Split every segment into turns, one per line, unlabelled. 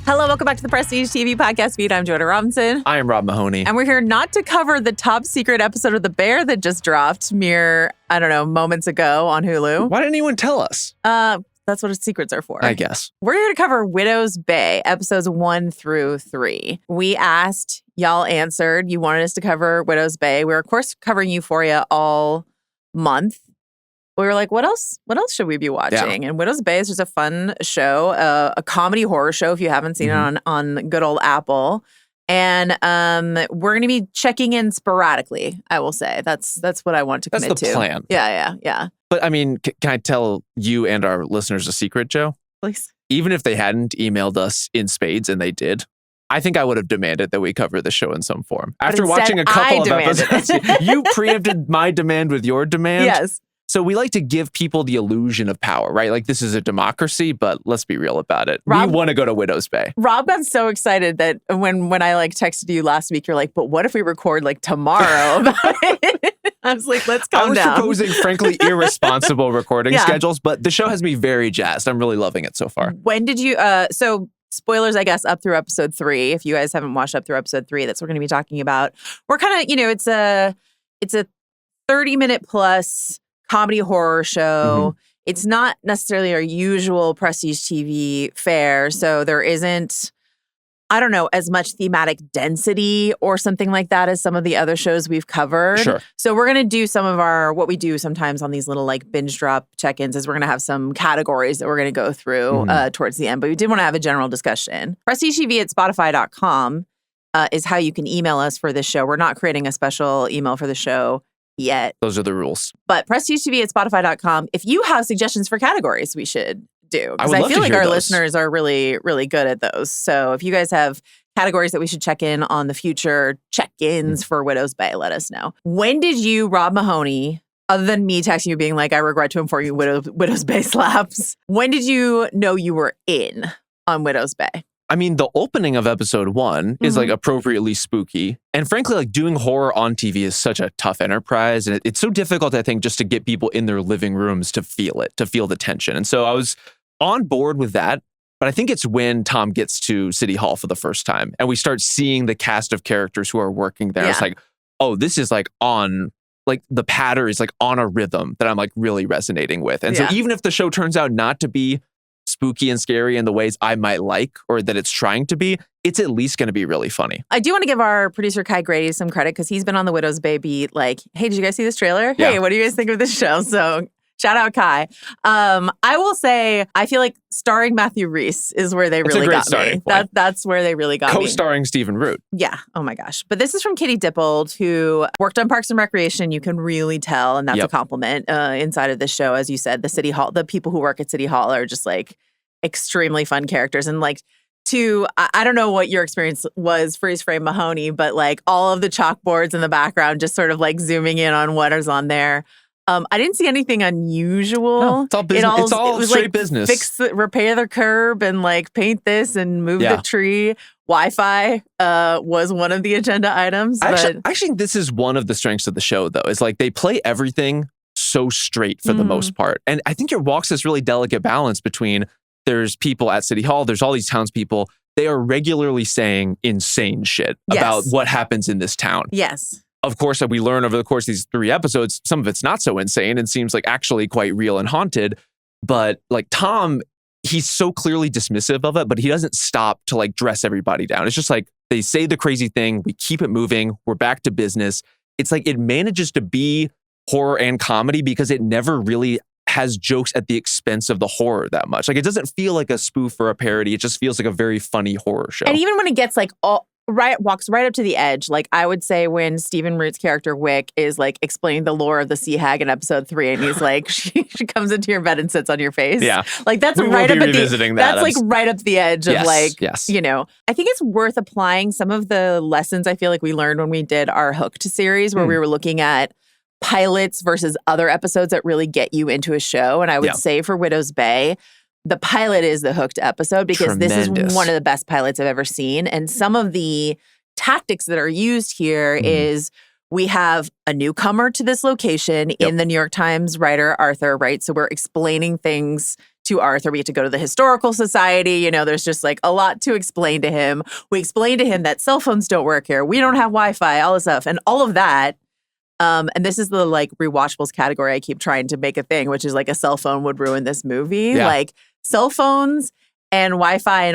Hello, welcome back to the Prestige TV podcast feed. I'm Joanna Robinson.
I am Rob Mahoney.
And we're here not to cover the top secret episode of The Bear that just dropped moments ago on Hulu.
Why didn't anyone tell us?
That's what secrets are for.
I guess.
We're here to cover Widow's Bay, episodes 1 through 3. We asked, y'all answered. You wanted us to cover Widow's Bay. We're, of course, covering Euphoria all month. We were like, what else should we be watching? Yeah. And Widow's Bay is just a fun show, a comedy horror show if you haven't seen it on good old Apple. And we're going to be checking in sporadically, I will say. That's what I want to commit to.
That's the plan.
Yeah.
But I mean, can I tell you and our listeners a secret, Joe?
Please.
Even if they hadn't emailed us in spades, and they did, I think I would have demanded that we cover the show in some form. After watching a couple of episodes, you preempted my demand with your demand.
Yes.
So we like to give people the illusion of power, right? Like this is a democracy, but let's be real about it. We want to go to Widow's Bay.
Rob got so excited that when I texted you last week, you're like, but what if we record tomorrow about it? I was like, let's calm down.
I was proposing, frankly, irresponsible recording schedules, but the show has me very jazzed. I'm really loving it so far.
When did you, so spoilers, I guess, up through episode 3. If you guys haven't watched up through episode 3, that's what we're going to be talking about. We're kind of, it's a 30-minute plus comedy horror show. It's not necessarily our usual Prestige TV fare, so there isn't, as much thematic density or something like that as some of the other shows we've covered.
Sure.
So we're going to do some of what we do sometimes on these little binge drop check-ins is we're going to have some categories that we're going to go through towards the end, but we did want to have a general discussion. PrestigeTV@spotify.com is how you can email us for this show. We're not creating a special email for the show yet.
Those are the rules.
But PrestigeTV@spotify.com. If you have suggestions for categories we should do, because I feel like our listeners are really, really good at those. So if you guys have categories that we should check in on the future check-ins for Widow's Bay, let us know. When did you, Rob Mahoney, other than me texting you being like, I regret to inform you Widow's Bay slaps, when did you know you were in on Widow's Bay?
I mean, the opening of episode 1 is appropriately spooky. And frankly, doing horror on TV is such a tough enterprise. And it's so difficult, I think, just to get people in their living rooms to feel it, to feel the tension. And so I was on board with that. But I think it's when Tom gets to City Hall for the first time and we start seeing the cast of characters who are working there. Yeah. It's like, oh, this is on, the patter is on a rhythm that I'm really resonating with. And so even if the show turns out not to be spooky and scary in the ways I might like or that it's trying to be, it's at least going to be really funny.
I do want to give our producer Kai Grady some credit because he's been on the Widow's Bay beat hey, did you guys see this trailer? Yeah. Hey, what do you guys think of this show? So shout out Kai. I will say, I feel like starring Matthew Rhys is where they really got me. That's where they really got me.
Co-starring Stephen Root.
Yeah. Oh my gosh. But this is from Kitty Dippold, who worked on Parks and Recreation. You can really tell, and that's a compliment inside of this show. As you said, the City Hall, the people who work at City Hall are just extremely fun characters. And I don't know what your experience was, Freeze Frame Mahoney, but all of the chalkboards in the background, just sort of zooming in on what is on there. I didn't see anything unusual.
No, it's all business. It's all straight business.
Repair the curb and paint this and move the tree. Wi-Fi was one of the agenda items.
I think this is one of the strengths of the show, though. Is they play everything so straight for the most part. And I think it walks this really delicate balance between there's people at City Hall, there's all these townspeople. They are regularly saying insane shit about what happens in this town.
Yes.
Of course, we learn over the course of these 3 episodes, some of it's not so insane and seems actually quite real and haunted. But Tom, he's so clearly dismissive of it, but he doesn't stop to dress everybody down. It's just they say the crazy thing, we keep it moving, we're back to business. It's it manages to be horror and comedy because it never really has jokes at the expense of the horror that much. It doesn't feel like a spoof or a parody. It just feels like a very funny horror show.
And even when it gets walks right up to the edge. I would say when Stephen Root's character Wick is explaining the lore of the sea hag in episode 3, and he's she comes into your bed and sits on your face.
Yeah,
that's right up at the that's right up the edge of I think it's worth applying some of the lessons I feel we learned when we did our Hooked series, where we were looking at pilots versus other episodes that really get you into a show. And I would say for Widow's Bay, the pilot is the Hooked episode because this is one of the best pilots I've ever seen. And some of the tactics that are used here is we have a newcomer to this location in the New York Times writer Arthur, right? So we're explaining things to Arthur. We get to go to the historical society. You know, there's just like a lot to explain to him. We explain to him that cell phones don't work here. We don't have Wi-Fi, all this stuff. And all of that. And this is the like rewatchables category I keep trying to make a thing, which is like a cell phone would ruin this movie.
Yeah.
Like cell phones and Wi-Fi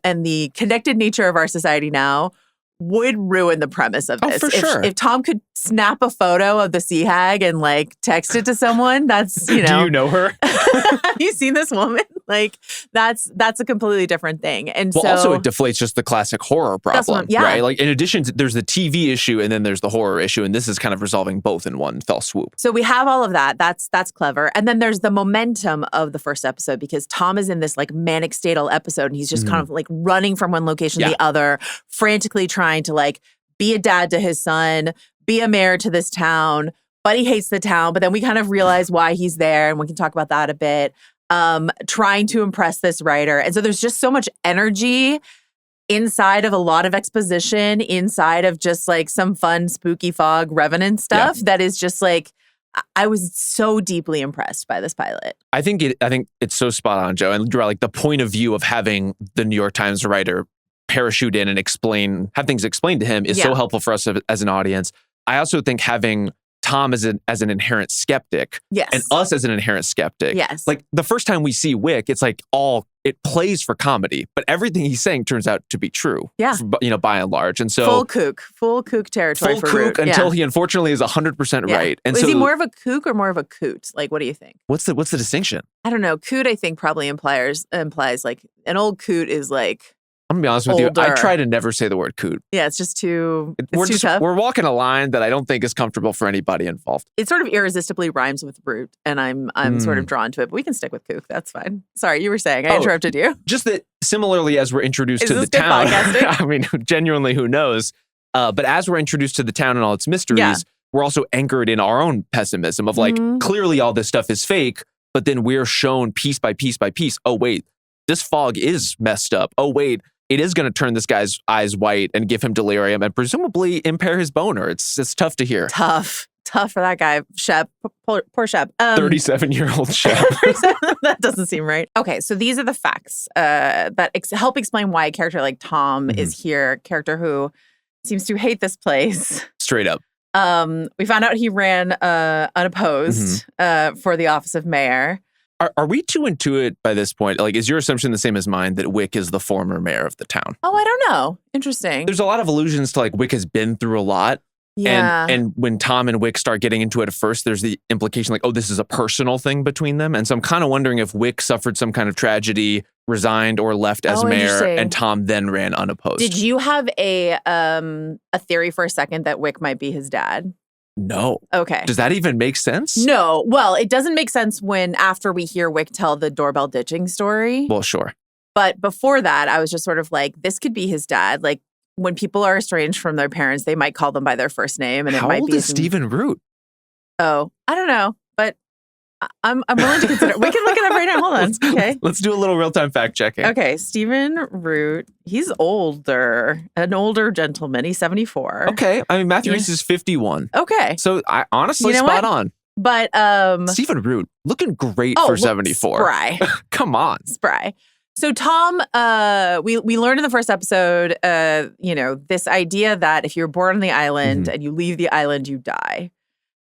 and the connected nature of our society now would ruin the premise of this.
Oh, for sure.
If Tom could snap a photo of the sea hag and like text it to someone, that's, you know.
Do you know her?
Have you seen this woman? Like that's a completely different thing. And
well,
so
also it deflates just the classic horror problem,
yeah.
right? Like in addition to, there's the TV issue and then there's the horror issue. And this is kind of resolving both in one fell swoop.
So we have all of that. That's clever. And then there's the momentum of the first episode because Tom is in this like manic state all episode and he's just kind of like running from one location to the other, frantically trying to like be a dad to his son, be a mayor to this town, but he hates the town. But then we kind of realize why he's there and we can talk about that a bit. Trying to impress this writer. And so there's just so much energy inside of a lot of exposition, inside of just like some fun, spooky fog, revenant stuff that is just like, I was so deeply impressed by this pilot.
I think it's so spot on, Joe. And like the point of view of having the New York Times writer parachute in and have things explained to him is so helpful for us as an audience. I also think having Tom as an inherent skeptic and us as an inherent skeptic.
Yes.
Like the first time we see Wick, it's like it plays for comedy, but everything he's saying turns out to be true.
Yeah.
You know, by and large. And so
full kook territory.
Full kook until he unfortunately is 100% right. And
is
so
he more of a kook or more of a coot? Like, what do you think?
What's the distinction?
I don't know. Koot, I think probably implies like an old koot is like,
I'm gonna be honest with you. I try to never say the word coot.
Yeah, it's just too. It's too tough.
We're walking a line that I don't think is comfortable for anybody involved.
It sort of irresistibly rhymes with root, and I'm sort of drawn to it. But we can stick with kook. That's fine. Sorry, you were saying I interrupted you.
Just that similarly, as we're introduced to the town, I mean, genuinely, who knows? But as we're introduced to the town and all its mysteries, we're also anchored in our own pessimism of like clearly all this stuff is fake, but then we're shown piece by piece by piece. Oh wait, this fog is messed up. Oh wait. It is going to turn this guy's eyes white and give him delirium and presumably impair his boner. It's tough to hear.
Tough for that guy, Shep. Poor Shep.
37-year-old Shep.
That doesn't seem right. Okay, so these are the facts that help explain why a character like Tom is here. A character who seems to hate this place.
Straight up.
We found out he ran unopposed for the office of mayor.
Are we too into it by this point? Like, is your assumption the same as mine that Wick is the former mayor of the town?
Oh, I don't know. Interesting.
There's a lot of allusions to like Wick has been through a lot.
Yeah.
And when Tom and Wick start getting into it at first, there's the implication like, oh, this is a personal thing between them. And so I'm kind of wondering if Wick suffered some kind of tragedy, resigned or left as mayor, and Tom then ran unopposed.
Did you have a theory for a second that Wick might be his dad?
No.
Okay.
Does that even make sense?
No. Well, it doesn't make sense after we hear Wick tell the doorbell ditching story.
Well, sure.
But before that, I was just sort of like, this could be his dad. Like when people are estranged from their parents, they might call them by their first name. And
How
it might
old
be
is Stephen Root?
Oh, I don't know. But I'm willing to consider. We can look it up right now. Hold on. Okay.
Let's do a little real-time fact checking.
Okay. Stephen Root. He's older. An older gentleman. He's 74.
Okay. I mean, Matthew Rhys is 51.
Okay.
So I honestly spot on.
But
Stephen Root looking great for 74.
Spry.
Come on.
Spry. So Tom, we learned in the first episode, this idea that if you're born on the island and you leave the island, you die.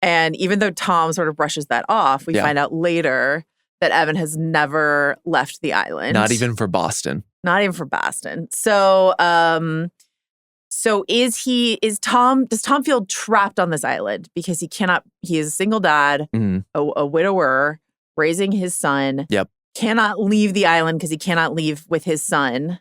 And even though Tom sort of brushes that off, we find out later that Evan has never left the island.
Not even for Boston.
Not even for Boston. So, does Tom feel trapped on this island because he is a single dad, a widower, raising his son.
Yep.
Cannot leave the island because he cannot leave with his son.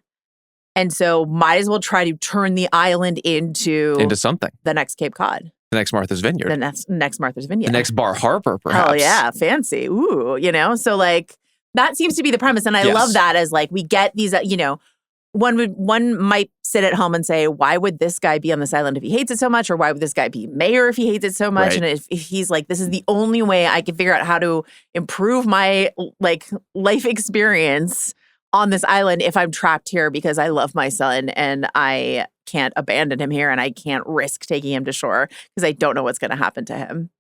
And so might as well try to turn the island into
something.
The next Cape Cod.
The next Martha's Vineyard.
The next Martha's Vineyard.
The next Bar Harbor, perhaps.
Hell yeah. Fancy. Ooh, So like that seems to be the premise. And I love that as like we get these, one might sit at home and say, why would this guy be on this island if he hates it so much? Or why would this guy be mayor if he hates it so much? Right. And if he's like, this is the only way I can figure out how to improve my like life experience on this island if I'm trapped here because I love my son and I can't abandon him here and I can't risk taking him to shore because I don't know what's going to happen to him.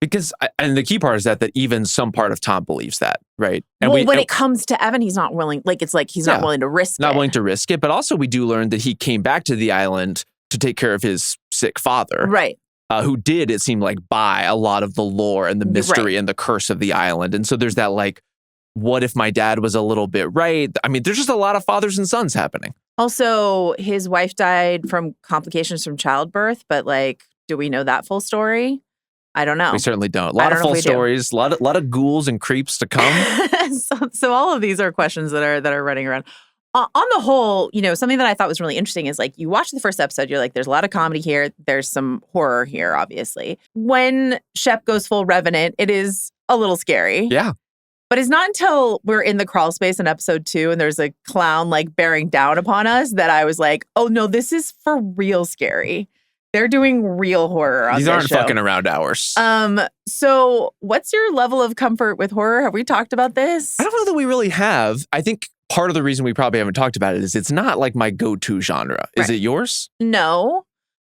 And the key part is that even some part of Tom believes that, right? And
when it comes to Evan, he's not willing. Like, it's like he's not willing to risk it.
Not willing to risk it. But also we do learn that he came back to the island to take care of his sick father.
Right.
Who did, it seemed like, buy a lot of the lore and the mystery and the curse of the island. And so there's that, like, what if my dad was a little bit right? I mean, there's just a lot of fathers and sons happening.
Also, his wife died from complications from childbirth, but, like, do we know that full story? I don't know.
We certainly don't. A lot of full stories, a lot of ghouls and creeps to come.
so all of these are questions that are running around. On the whole, you know, something that I thought was really interesting is, like, you watch the first episode, you're like, there's a lot of comedy here. There's some horror here, obviously. When Shep goes full Revenant, it is a little scary.
Yeah.
But it's not until we're in the crawl space in episode 2 and there's a clown, like, bearing down upon us that I was like, oh, no, this is for real scary. They're doing real horror on this show.
These aren't fucking around hours.
So what's your level of comfort with horror? Have we talked about this?
I don't know that we really have. I think part of the reason we probably haven't talked about it is it's not like my go-to genre. Is it yours?
No,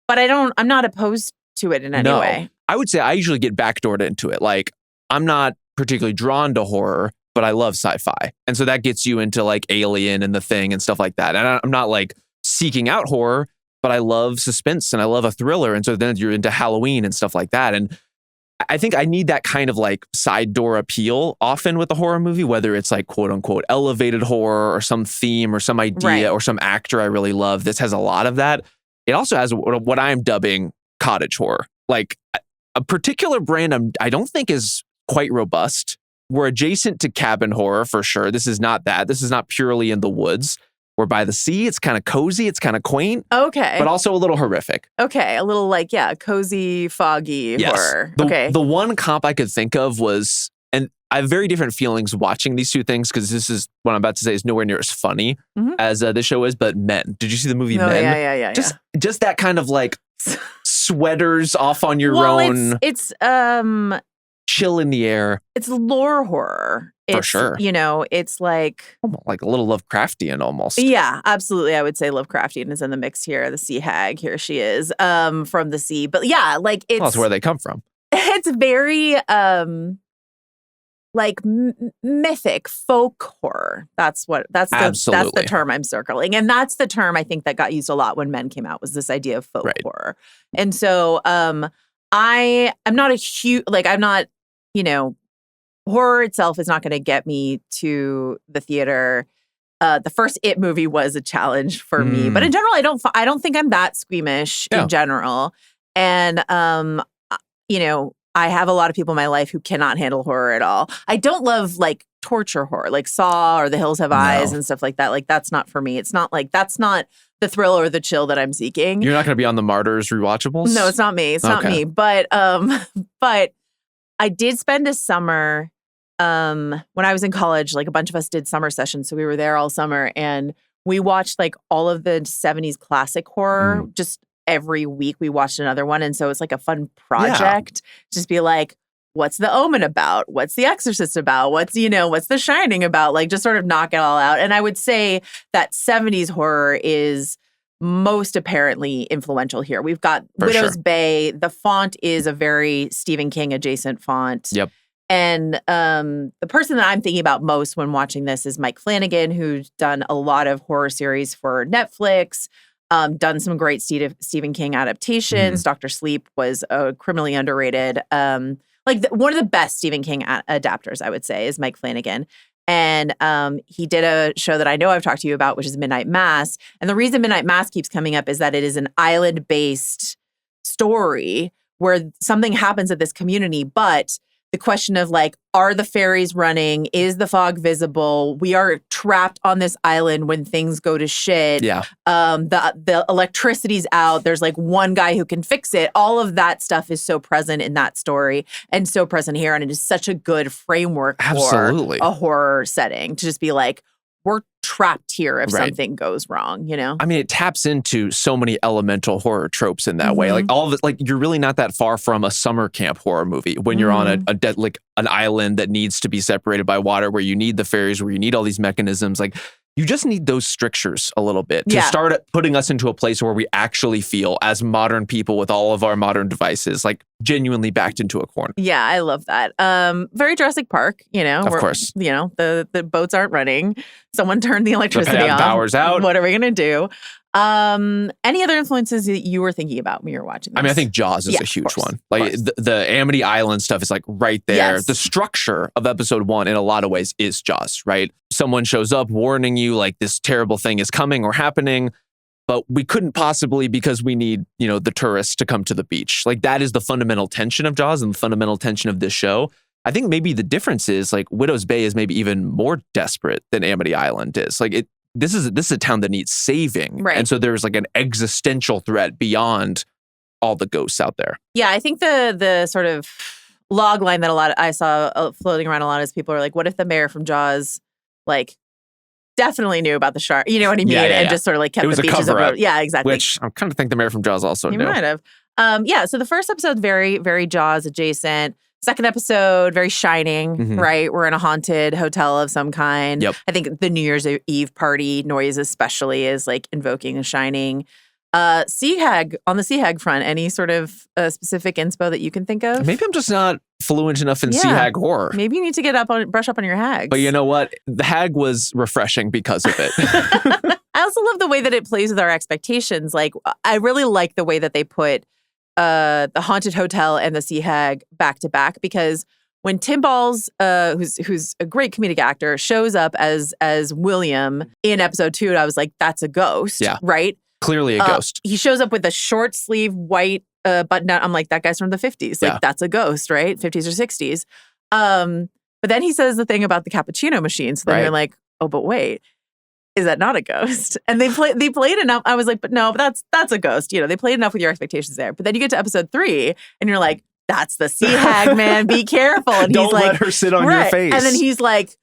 but I'm not opposed to it in any way.
I would say I usually get backdoored into it. Like, I'm not particularly drawn to horror, but I love sci-fi. And so that gets you into, like, Alien and The Thing and stuff like that. And I'm not, like, seeking out horror, but I love suspense and I love a thriller. And so then you're into Halloween and stuff like that. And I think I need that kind of, like, side door appeal often with a horror movie, whether it's, like, quote unquote elevated horror or some theme or some idea or some actor I really love. This has a lot of that. It also has what I'm dubbing cottage horror. Like, a particular brand I don't think is quite robust. We're adjacent to cabin horror for sure. This is not that. This is not purely in the woods. We're by the sea. It's kind of cozy. It's kind of quaint.
Okay.
But also a little horrific.
Okay. A little, like, cozy, foggy horror.
The one comp I could think of was, and I have very different feelings watching these two things because this is, what I'm about to say is nowhere near as funny as this show is, but Men. Did you see the movie Men?
Yeah.
Just that kind of, like, sweaters off on your own.
It's
chill in the air.
It's lore horror.
For sure.
You know, it's like
a little Lovecraftian almost.
Yeah, absolutely. I would say Lovecraftian is in the mix here. The sea hag, here she is, from the sea. But yeah, like, it's...
that's where they come from.
It's very, like, mythic folk horror. That's the term I'm circling. And that's the term I think that got used a lot when Men came out, was this idea of folk horror. And so I'm not a huge, like, I'm not, you know, horror itself is not going to get me to the theater. The first It movie was a challenge for me, but in general, I don't think I'm that squeamish in general. And you know, I have a lot of people in my life who cannot handle horror at all. I don't love, like, torture horror, like Saw or The Hills Have Eyes and stuff like that. Like, that's not for me. It's not, like, that's not the thrill or the chill that I'm seeking.
You're not going to be on the Martyrs rewatchables?
No, it's not me. It's not me. But I did spend a summer when I was in college. Like, a bunch of us did summer sessions, so we were there all summer, and we watched, like, all of the 70s classic horror. Just every week we watched another one, and so it's like a fun project. Just be like, what's The Omen about? What's The Exorcist about? What's The Shining about? Like, just sort of knock it all out. And I would say that 70s horror is most apparently influential here. We've got Widow's Bay. The font is a very Stephen King adjacent font.
Yep.
And the person that I'm thinking about most when watching this is Mike Flanagan, who's done a lot of horror series for Netflix, done some great Stephen King adaptations. Dr. Sleep was criminally underrated. One of the best Stephen King adapters, I would say, is Mike Flanagan. And he did a show that I know I've talked to you about, which is Midnight Mass. And the reason Midnight Mass keeps coming up is that it is an island-based story where something happens at this community, but the question of, like, are the ferries running? Is the fog visible? We are trapped on this island when things go to shit.
Yeah.
The electricity's out. There's, like, one guy who can fix it. All of that stuff is so present in that story and so present here. And it is such a good framework for a horror setting to just be like, we're trapped here if something goes wrong, you know?
I mean, it taps into so many elemental horror tropes in that way. Like, all of it, like, you're really not that far from a summer camp horror movie when you're on an island that needs to be separated by water, where you need the ferries, where you need all these mechanisms. Like, you just need those strictures a little bit to start putting us into a place where we actually feel, as modern people with all of our modern devices, like genuinely backed into a corner.
Yeah, I love that. Very Jurassic Park,
Of course.
The boats aren't running. Someone turned the electricity off.
The power's out.
What are we going to do? Any other influences that you were thinking about when you were watching this?
I mean, I think Jaws is a huge one. Like the Amity Island stuff is like right there. Yes. The structure of episode 1 in a lot of ways is Jaws, right? Someone shows up warning you like this terrible thing is coming or happening, but we couldn't possibly because we need, the tourists to come to the beach. Like that is the fundamental tension of Jaws and the fundamental tension of this show. I think maybe the difference is like Widow's Bay is maybe even more desperate than Amity Island is. Like this is a town that needs saving.
Right.
And so there's like an existential threat beyond all the ghosts out there.
Yeah, I think the sort of log line that I saw floating around a lot is people are like, what if the mayor from Jaws like definitely knew about the shark? You know what I mean? And just sort of like kept the beaches over. Yeah, exactly.
Which I kind of think the mayor from Jaws also knew.
He might have. So the first episode's very, very Jaws adjacent. Second episode, very Shining, right? We're in a haunted hotel of some kind.
Yep.
I think the New Year's Eve party noise especially is like invoking a Shining. Sea Hag, on the Sea Hag front, any sort of specific inspo that you can think of?
Maybe I'm just not fluent enough in Sea Hag horror.
Maybe you need to brush up on your hags.
But you know what? The Hag was refreshing because of it.
I also love the way that it plays with our expectations. Like, I really like the way that they put the haunted hotel and the Sea Hag back to back, because when Tim Balls, who's a great comedic actor, shows up as William in episode 2, I was like, that's a ghost, right?
Clearly a ghost.
He shows up with a short sleeve white button down. I'm like, that guy's from the 50s. Like, that's a ghost, right? 50s or 60s. But then he says the thing about the cappuccino machine. So then you're like, oh, but wait. Is that not a ghost? And they played enough. I was like, but no, that's a ghost. They played enough with your expectations there. But then you get to episode 3 and you're like, that's the Sea Hag, man. Be careful. And
Don't
he's like,
let her sit on your face.
And then he's like,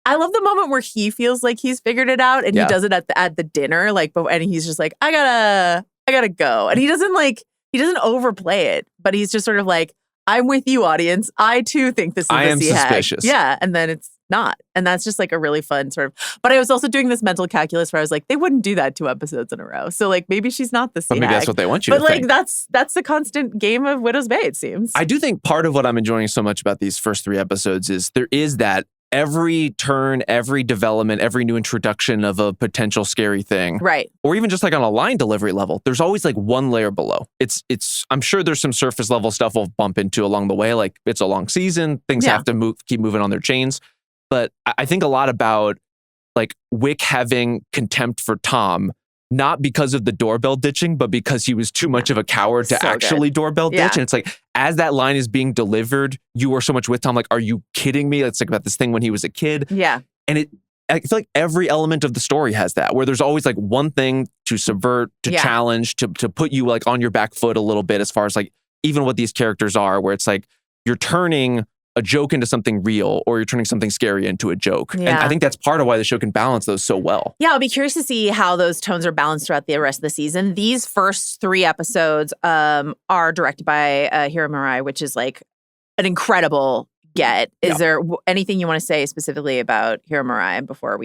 I love the moment where he feels like he's figured it out, and he does it at the dinner, and he's just like, I gotta go. And he doesn't overplay it, but he's just sort of like, I'm with you, audience. I too think this is the Sea Hag.
Suspicious.
Yeah, and then it's not. And that's just like a really fun sort of, but I was also doing this mental calculus where I was like, they wouldn't do that 2 episodes in a row. So like maybe she's not the Sea Hag.
But maybe that's what they want you to think.
But like that's the constant game of Widow's Bay, it seems.
I do think part of what I'm enjoying so much about these first 3 episodes is there is that every turn, every development, every new introduction of a potential scary thing.
Right.
Or even just like on a line delivery level, there's always like one layer below. It's I'm sure there's some surface level stuff we'll bump into along the way. Like it's a long season, things have to keep moving on their chains. But I think a lot about like Wick having contempt for Tom, not because of the doorbell ditching, but because he was too much of a coward to actually doorbell ditch. And it's like, as that line is being delivered, you are so much with Tom. Like, are you kidding me? It's like about this thing when he was a kid.
Yeah.
And I feel like every element of the story has that, where there's always like one thing to subvert, to challenge, to put you like on your back foot a little bit, as far as like even what these characters are, where it's like you're turning a joke into something real, or you're turning something scary into a joke.
Yeah.
And I think that's part of why the show can balance those so well.
Yeah, I'll be curious to see how those tones are balanced throughout the rest of the season. These first 3 episodes are directed by Hiro Murai, which is like an incredible get. Is there anything you want to say specifically about Hiro Murai before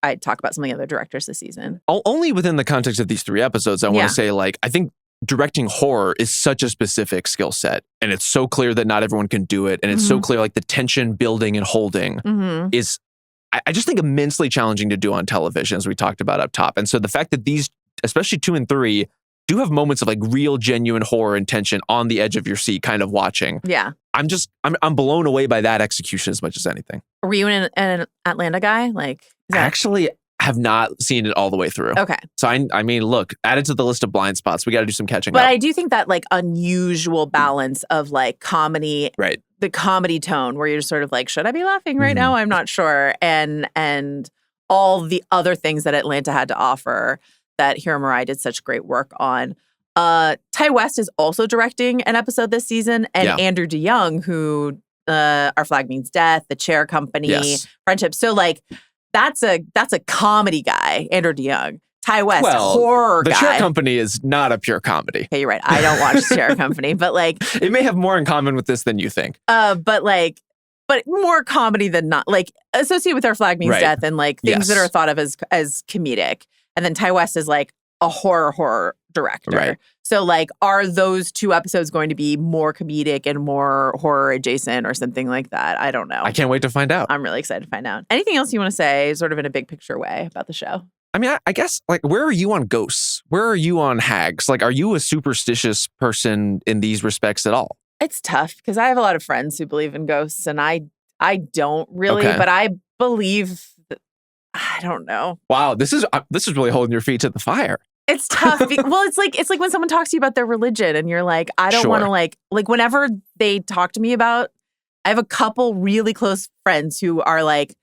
I talk about some of the other directors this season?
Only within the context of these 3 episodes, I want to say, like, I think directing horror is such a specific skill set, and it's so clear that not everyone can do it, and it's so clear like the tension building and holding is, I just think, immensely challenging to do on television, as we talked about up top. And so the fact that these, especially 2 and 3, do have moments of like real genuine horror and tension on the edge of your seat kind of watching.
Yeah.
I'm blown away by that execution as much as anything.
Were you an Atlanta guy?
Actually, have not seen it all the way through.
Okay.
So I mean, look, add it to the list of blind spots. We got to do some catching up.
But I do think that like unusual balance of like comedy,
right?
The comedy tone where you're sort of like, should I be laughing right now? I'm not sure. And all the other things that Atlanta had to offer that Hiro Murai did such great work on. Ty West is also directing an episode this season, and Andrew DeYoung, who Our Flag Means Death, The Chair Company, Friendship. So like that's a comedy guy, Andrew DeYoung. Ty West, horror guy.
The Chair Company is not a pure comedy.
Okay, you're right. I don't watch The Chair Company, but like
it may have more in common with this than you think.
But like but more comedy than not. Like, associated with Our Flag Means Death and like things that are thought of as comedic. And then Ty West is like a horror director.
Right.
So like, are those two episodes going to be more comedic and more horror adjacent or something like that? I don't know.
I can't wait to find out.
I'm really excited to find out. Anything else you want to say sort of in a big picture way about the show?
I mean, I guess, like, where are you on ghosts? Where are you on hags? Like, are you a superstitious person in these respects at all?
It's tough because I have a lot of friends who believe in ghosts and I don't really, but I believe that, I don't know.
Wow, this is really holding your feet to the fire.
It's tough. Well, it's like when someone talks to you about their religion and you're like, I don't want to like whenever they talk to me about, I have a couple really close friends who are like,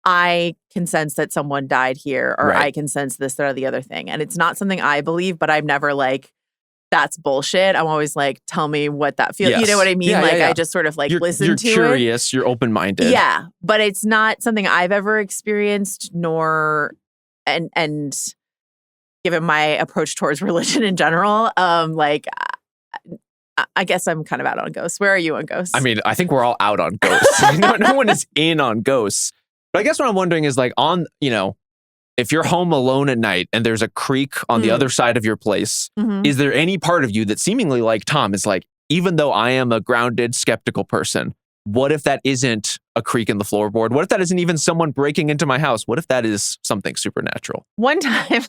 I can sense that someone died here or I can sense this, that, or the other thing. And it's not something I believe, but I'm never like, that's bullshit. I'm always like, tell me what that feels. Yes. You know what I mean? I just sort of like listen to it.
You're curious. You're open-minded.
Yeah. But it's not something I've ever experienced nor, and given my approach towards religion in general, like, I guess I'm kind of out on ghosts. Where are you on ghosts?
I mean, I think we're all out on ghosts. No one is in on ghosts. But I guess what I'm wondering is like if you're home alone at night and there's a creek on the other side of your place, is there any part of you that seemingly like Tom is like, even though I am a grounded, skeptical person, what if that isn't a creak in the floorboard? What if that isn't even someone breaking into my house? What if that is something supernatural?
One time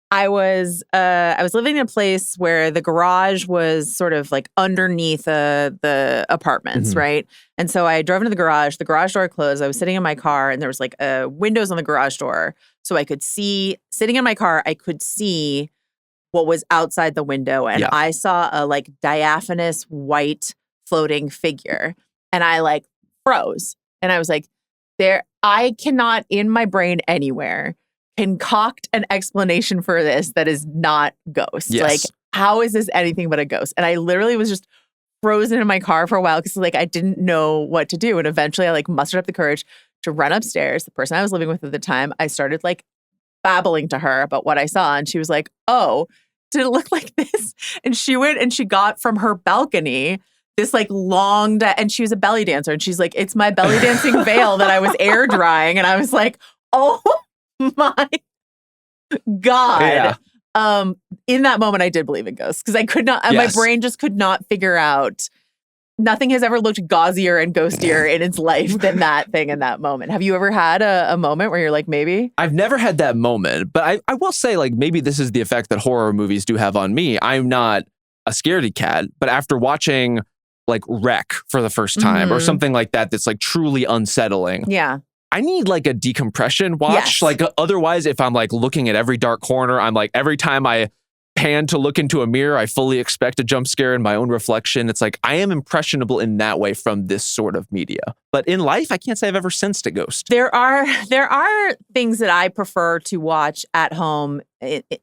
I was living in a place where the garage was sort of like underneath the apartments, right? And so I drove into the garage door closed. I was sitting in my car and there was like windows on the garage door. So I could see, sitting in my car, I could see what was outside the window. And I saw a like diaphanous white floating figure. And I like froze. And I was like, I cannot in my brain anywhere concoct an explanation for this that is not ghost.
Yes.
Like, how is this anything but a ghost? And I literally was just frozen in my car for a while because like I didn't know what to do. And eventually I like mustered up the courage to run upstairs. The person I was living with at the time, I started like babbling to her about what I saw. And she was like, oh, did it look like this? And she went and she got from her balcony this like long, and she was a belly dancer. And she's like, it's my belly dancing veil that I was air drying. And I was like, oh my God. Yeah. In that moment, I did believe in ghosts because I could not, my brain just could not figure out. Nothing has ever looked gauzier and ghostier in its life than that thing in that moment. Have you ever had a moment where you're like, maybe?
I've never had that moment, but I will say like maybe this is the effect that horror movies do have on me. I'm not a scaredy cat, but after watching like Wreck for the first time or something like that that's like truly unsettling.
Yeah.
I need like a decompression watch.
Yes.
Like otherwise, if I'm like looking at every dark corner, I'm like every time I pan to look into a mirror, I fully expect a jump scare in my own reflection. It's like I am impressionable in that way from this sort of media. But in life, I can't say I've ever sensed a ghost.
There are things that I prefer to watch at home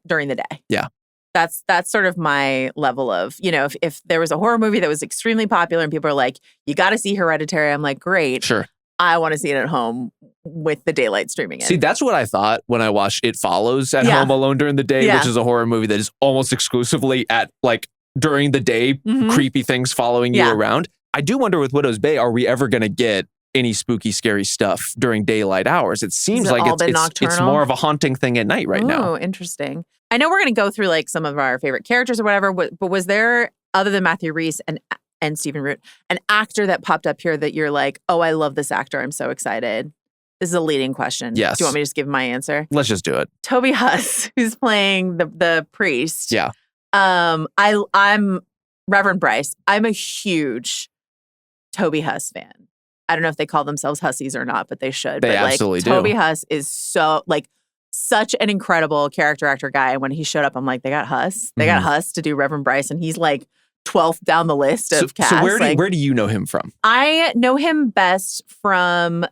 during the day.
Yeah.
That's sort of my level of, if there was a horror movie that was extremely popular and people are like, you got to see Hereditary. I'm like, great.
Sure.
I want to see it at home with the daylight streaming in.
See, that's what I thought when I watched It Follows at home alone during the day, which is a horror movie that is almost exclusively at like during the day, creepy things following you around. I do wonder with Widow's Bay, are we ever going to get any spooky, scary stuff during daylight hours? It seems like it's more of a haunting thing at night right now.
Oh, interesting. I know we're going to go through like some of our favorite characters or whatever, but was there, other than Matthew Rhys and Stephen Root, an actor that popped up here that you're like, oh, I love this actor. I'm so excited. This is a leading question.
Yes.
Do you want me to just give my answer?
Let's just do it.
Toby Huss, who's playing the priest.
Yeah.
I'm Reverend Bryce. I'm a huge Toby Huss fan. I don't know if they call themselves Hussies or not, but they should.
They absolutely do.
Toby Huss is so like such an incredible character actor guy. And when he showed up, I'm like, they got Huss. They got Huss to do Reverend Bryce, and he's like 12th down the list of cast.
So where do you know him from?
I know him best from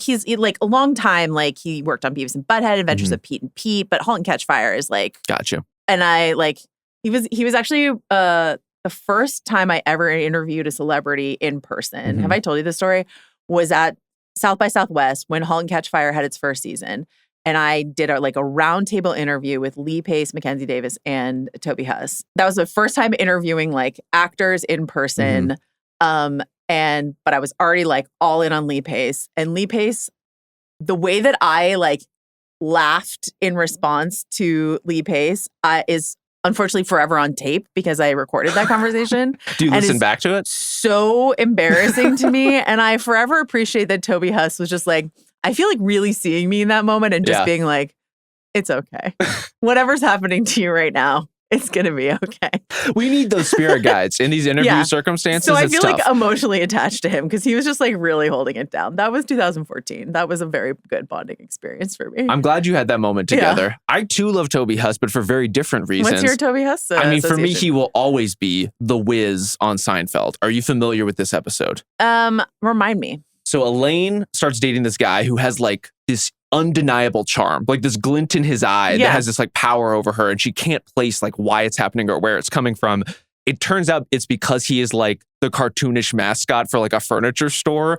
he's like a long time, like he worked on Beavis and Butthead, Adventures of Pete and Pete, but *Halt and Catch Fire* is like
Gotcha.
And I like he was actually the first time I ever interviewed a celebrity in person. Have I told you this story? Was at South by Southwest when *Halt and Catch Fire* had its first season. And I did a roundtable interview with Lee Pace, Mackenzie Davis, and Toby Huss. That was the first time interviewing like actors in person. And But I was already like all in on Lee Pace. And Lee Pace, the way that I like laughed in response to Lee Pace is unfortunately forever on tape because I recorded that conversation.
Do you listen back to it?
So embarrassing to me. And I forever appreciate that Toby Huss was just like, I feel like really seeing me in that moment and just being like, it's okay. Whatever's happening to you right now, it's going to be okay.
We need those spirit guides in these interview circumstances.
So I feel
tough.
like emotionally attached to him because he was just like really holding it down. That was 2014. That was a very good bonding experience for me.
I'm glad you had that moment together. Yeah. I too love Toby Huss, but for very different reasons.
What's your Toby Huss
for me, he will always be the Wiz on Seinfeld. Are you familiar with this episode?
Remind me.
So Elaine starts dating this guy who has like this undeniable charm, like this glint in his eye that has this like power over her, and she can't place like why it's happening or where it's coming from. It turns out it's because he is like the cartoonish mascot for like a furniture store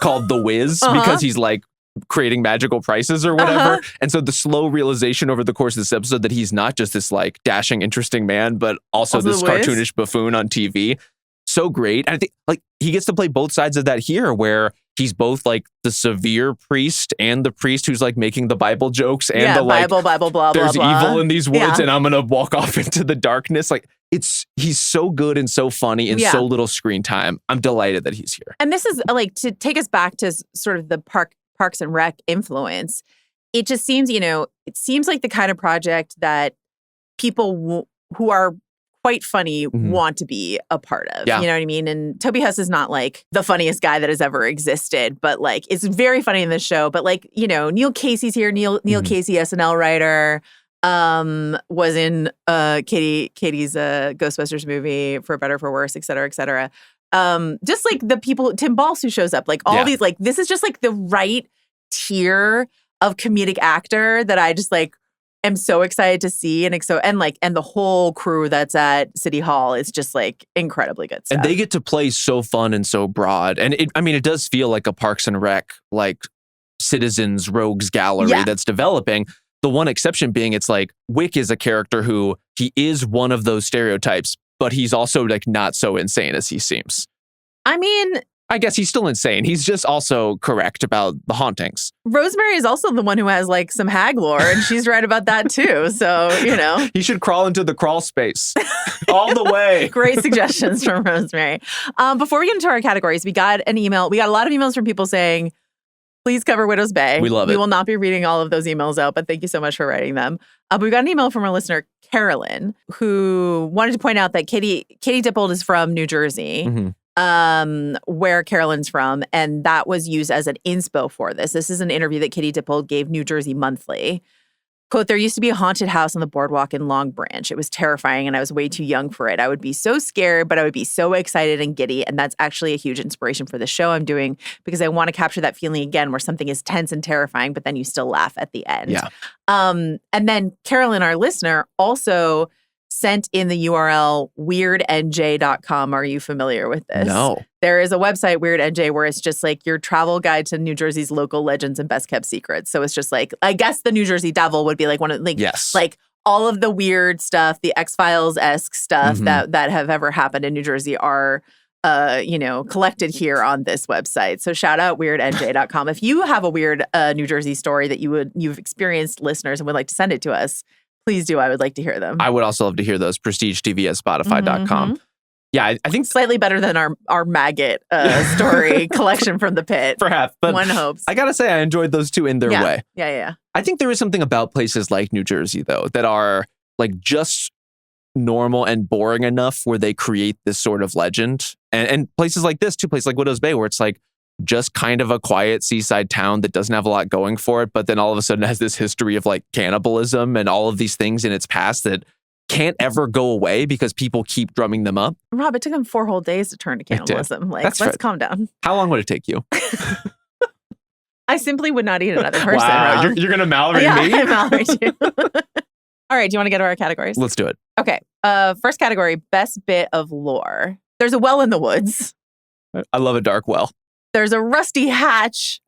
called The Wiz because he's like creating magical prices or whatever. And so the slow realization over the course of this episode that he's not just this like dashing, interesting man, but also this cartoonish buffoon on TV. So great. And I think like he gets to play both sides of that here where he's both like the severe priest and the priest who's like making the Bible jokes and the like
Bible, blah,
there's
blah,
evil in these woods and I'm going to walk off into the darkness. Like he's so good and so funny and so little screen time. I'm delighted that he's here.
And this is like to take us back to sort of the Parks and Rec influence. It just seems, it seems like the kind of project that people who are quite funny want to be a part of. Yeah. You know what I mean? And Toby Huss is not like the funniest guy that has ever existed, but like it's very funny in this show. But like, Neil Casey's here. Neil Casey, SNL writer, was in Katie's Ghostbusters movie, For Better, For Worse, et cetera, et cetera. Just like the people, Tim Balls who shows up, like all these, like this is just like the right tier of comedic actor that I just like am so excited to see, and the whole crew that's at City Hall is just like incredibly good stuff.
And they get to play so fun and so broad. And it does feel like a Parks and Rec, like citizens rogues gallery that's developing. The one exception being it's like Wick is a character who he is one of those stereotypes, but he's also like not so insane as he seems.
I mean,
I guess he's still insane. He's just also correct about the hauntings.
Rosemary is also the one who has like some hag lore, and she's right about that too. So,
He should crawl into the crawl space all the way.
Great suggestions from Rosemary. Before we get into our categories, we got an email. We got a lot of emails from people saying, please cover Widow's Bay.
We love it.
We will not be reading all of those emails out, but thank you so much for writing them. But we got an email from our listener, Carolyn, who wanted to point out that Katie Dippold is from New Jersey. Where Carolyn's from, and that was used as an inspo for this. This is an interview that Katie Dippold gave New Jersey Monthly. Quote, there used to be a haunted house on the boardwalk in Long Branch. It was terrifying and I was way too young for it. I would be so scared, but I would be so excited and giddy. And that's actually a huge inspiration for the show I'm doing because I want to capture that feeling again where something is tense and terrifying, but then you still laugh at the end.
Yeah.
And then Carolyn, our listener, also sent in the URL weirdnj.com. Are you familiar with this?
No.
There is a website, WeirdNJ, where it's just like your travel guide to New Jersey's local legends and best kept secrets. So it's just like, I guess the New Jersey Devil would be like one of like all of the weird stuff, the X-Files-esque stuff that have ever happened in New Jersey are collected here on this website. So shout out weirdnj.com. If you have a weird New Jersey story that you've experienced, listeners, and would like to send it to us, please do. I would like to hear them.
I would also love to hear those. PrestigeTV@Spotify.com. Yeah, I think
slightly better than our maggot story collection from the pit.
Perhaps, but
one hopes.
I gotta say, I enjoyed those two in their way.
Yeah.
I think there is something about places like New Jersey, though, that are like just normal and boring enough where they create this sort of legend. And places like this, too, places like Widow's Bay, where it's like just kind of a quiet seaside town that doesn't have a lot going for it, but then all of a sudden has this history of like cannibalism and all of these things in its past that can't ever go away because people keep drumming them up.
Rob, it took him 4 whole days to turn to cannibalism. Like, let's calm down.
How long would it take you?
I simply would not eat another person.
Wow, you're going to Mallory me?
I Mallory you. All right, do you want to get to our categories?
Let's do it.
Okay. First category, best bit of lore. There's a well in the woods.
I love a dark well.
There's a rusty hatch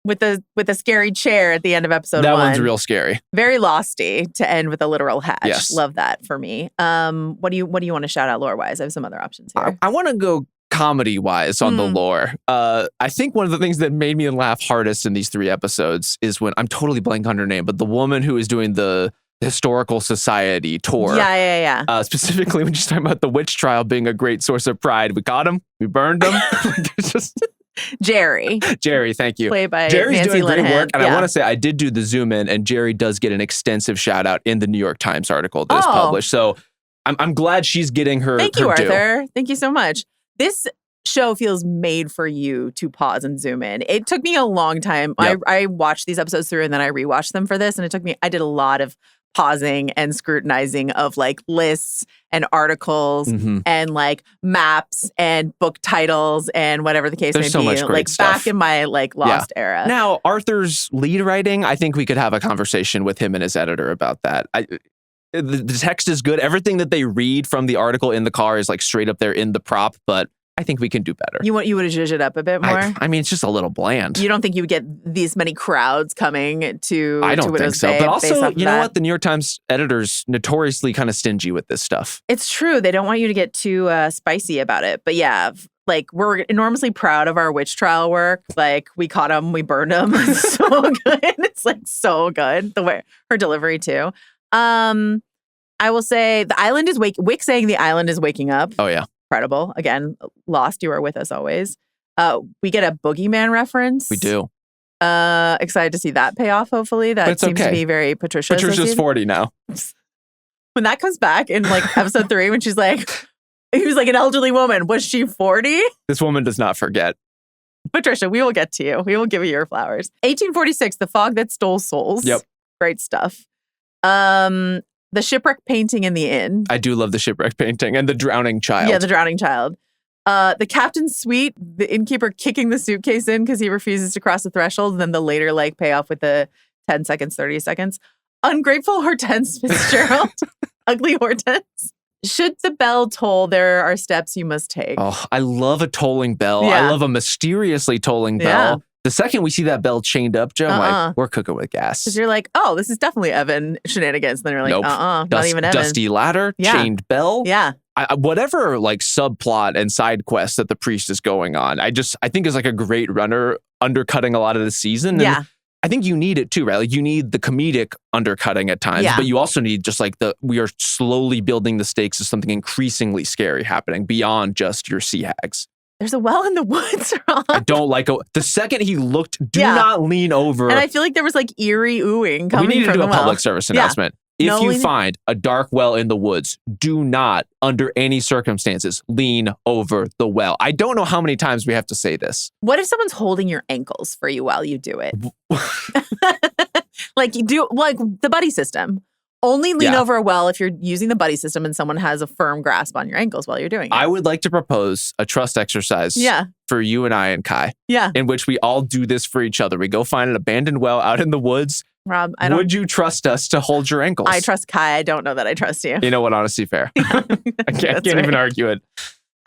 with a scary chair at the end of episode 1.
That one's real scary.
Very losty to end with a literal hatch.
Yes.
Love that for me. What do you want to shout out lore-wise? I have some other options here.
I want to go comedy-wise on the lore. I think one of the things that made me laugh hardest in these 3 episodes is when, I'm totally blank on her name, but the woman who is doing the Historical Society tour.
Yeah.
Specifically when she's talking about the witch trial being a great source of pride. We caught him. We burned him. It's just...
Jerry,
thank you.
Played by
Jerry's
Nancy
doing great
Linehan.
work. And I want to say I did do the zoom in, and Jerry does get an extensive shout out in the New York Times article that is published. So I'm glad she's getting her
Thank you,
her due.
Arthur. Thank you so much. This show feels made for you to pause and zoom in. It took me a long time.
Yep.
I watched these episodes through and then I rewatched them for this. And I did a lot of pausing and scrutinizing of like lists and articles and like maps and book titles and whatever the case may
so
be.
much great
like
stuff.
back in my like lost era.
Now, Arthur's lead writing, I think we could have a conversation with him and his editor about that. The text is good. Everything that they read from the article in the car is like straight up there in the prop, but I think we can do better.
You would have zhuzhed it up a bit more?
I mean, it's just a little bland.
You don't think you would get these many crowds coming to
I don't think so.
Bay
But also,
you
know what? The New York Times editor's notoriously kind of stingy with this stuff.
It's true. They don't want you to get too spicy about it. But yeah, like we're enormously proud of our witch trial work. Like we caught them, we burned them. It's so good. It's like so good. The way her delivery too. I will say the island is Wick saying the island is waking up.
Oh yeah.
Incredible. Again, Lost, you are with us always. We get a boogeyman reference.
We do.
Excited to see that pay off, hopefully. That seems to be very Patricia.
Patricia's 40 now.
When that comes back in like episode 3, when she's like, he was like an elderly woman. Was she 40?
This woman does not forget.
Patricia, we will get to you. We will give you your flowers. 1846, The Fog That Stole Souls.
Yep.
Great stuff. The shipwreck painting in the inn.
I do love the shipwreck painting and the drowning child.
Yeah, the drowning child. The captain's suite, the innkeeper kicking the suitcase in because he refuses to cross the threshold. And then the later like payoff with the 10 seconds, 30 seconds. Ungrateful Hortense Fitzgerald. Ugly Hortense. Should the bell toll, there are steps you must take.
Oh, I love a tolling bell.
Yeah.
I love a mysteriously tolling bell.
Yeah.
The second we see that bell chained up, Joe, I'm like, we're cooking with gas.
Because you're like, oh, this is definitely Evan shenanigans. And then you're like,
nope.
Not even Evan.
Dusty ladder, chained bell.
Yeah.
Whatever like subplot and side quest that the priest is going on, I think is like a great runner undercutting a lot of the season. And
yeah.
I think you need it too, right? Like you need the comedic undercutting at times, but you also need just like we are slowly building the stakes of something increasingly scary happening beyond just your sea hags.
There's a well in the woods, Ron.
I don't like it. The second he looked, do not lean over.
And I feel like there was like eerie oohing coming from the well.
We need to do a public service announcement. If you find a dark well in the woods, do not, under any circumstances, lean over the well. I don't know how many times we have to say this.
What if someone's holding your ankles for you while you do it? Like you do, like the buddy system. Only lean over a well if you're using the buddy system and someone has a firm grasp on your ankles while you're doing it.
I would like to propose a trust exercise for you and I and Kai.
Yeah.
In which we all do this for each other. We go find an abandoned well out in the woods.
Rob,
would you trust us to hold your ankles?
I trust Kai. I don't know that I trust you.
You know what? Honestly, fair. I can't even argue it.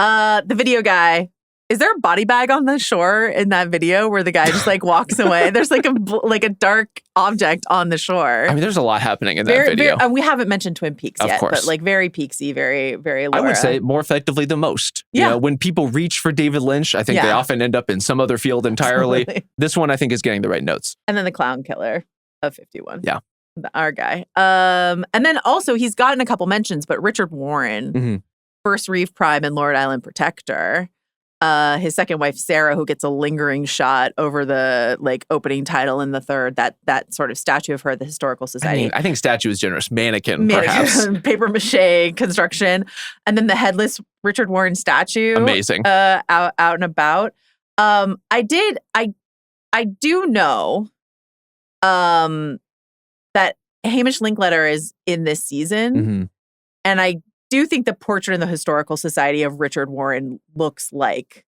The video guy. Is there a body bag on the shore in that video where the guy just like walks away? There's like a dark object on the shore.
I mean, there's a lot happening in that video.
And we haven't mentioned Twin Peaks yet, but like very Peaksy, very, very Laura.
I would say more effectively than most.
Yeah.
You know, when people reach for David Lynch, I think they often end up in some other field entirely. Absolutely. This one, I think, is getting the right notes.
And then the clown killer of 51.
Yeah.
Our guy. And then also he's gotten a couple mentions, but Richard Warren, first Reef Prime and Lord Island Protector. His second wife, Sarah, who gets a lingering shot over the like opening title in the third, that sort of statue of her at the Historical Society.
I think statue is generous. Mannequin, perhaps.
Paper mache construction. And then the headless Richard Warren statue.
Amazing.
Out and about. I do know that Hamish Linklater is in this season. And I do think the portrait in the Historical Society of Richard Warren looks like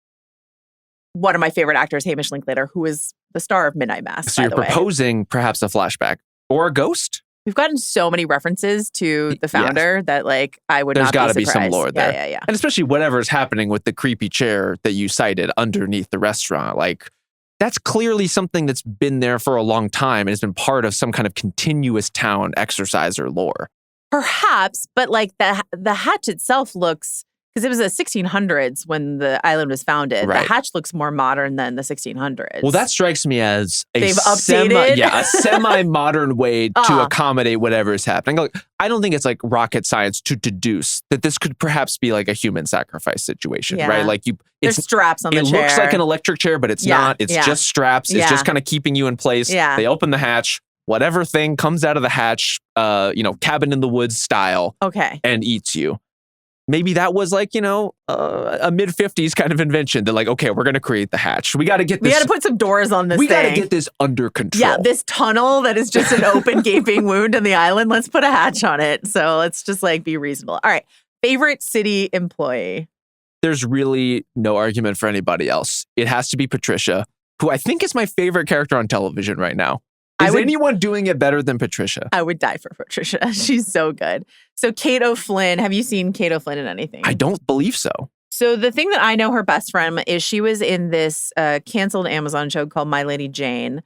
one of my favorite actors, Hamish Linklater, who is the star of Midnight Mass.
So you're proposing perhaps a flashback or a ghost?
We've gotten so many references to the founder that like I would
There's
not be surprised.
There's got to be some lore there.
Yeah.
And especially whatever's happening with the creepy chair that you cited underneath the restaurant. Like that's clearly something that's been there for a long time and has been part of some kind of continuous town exercise or lore.
Perhaps, but like the hatch itself looks because it was the 1600s when the island was founded.
Right.
The hatch looks more modern than the 1600s.
Well, that strikes me as
They've updated.
A semi-modern way to accommodate whatever is happening. Like, I don't think it's like rocket science to deduce that this could perhaps be like a human sacrifice situation, right? Like
there's straps on the chair.
It looks like an electric chair, but it's not. It's just straps. It's just kind of keeping you in place.
Yeah.
They open the hatch. Whatever thing comes out of the hatch, cabin in the woods style, and eats you. Maybe that was like, a mid-50s kind of invention. They're like, okay, we're going to create the hatch. We got to get this.
We got to put some doors on this thing.
We got to get this under control.
Yeah, this tunnel that is just an open gaping wound in the island. Let's put a hatch on it. So let's just be reasonable. All right. Favorite city employee?
There's really no argument for anybody else. It has to be Patricia, who I think is my favorite character on television right now. Is anyone doing it better than Patricia?
I would die for Patricia. She's so good. So Kate O'Flynn, have you seen Kate O'Flynn in anything?
I don't believe so.
So the thing that I know her best from is she was in this canceled Amazon show called My Lady Jane,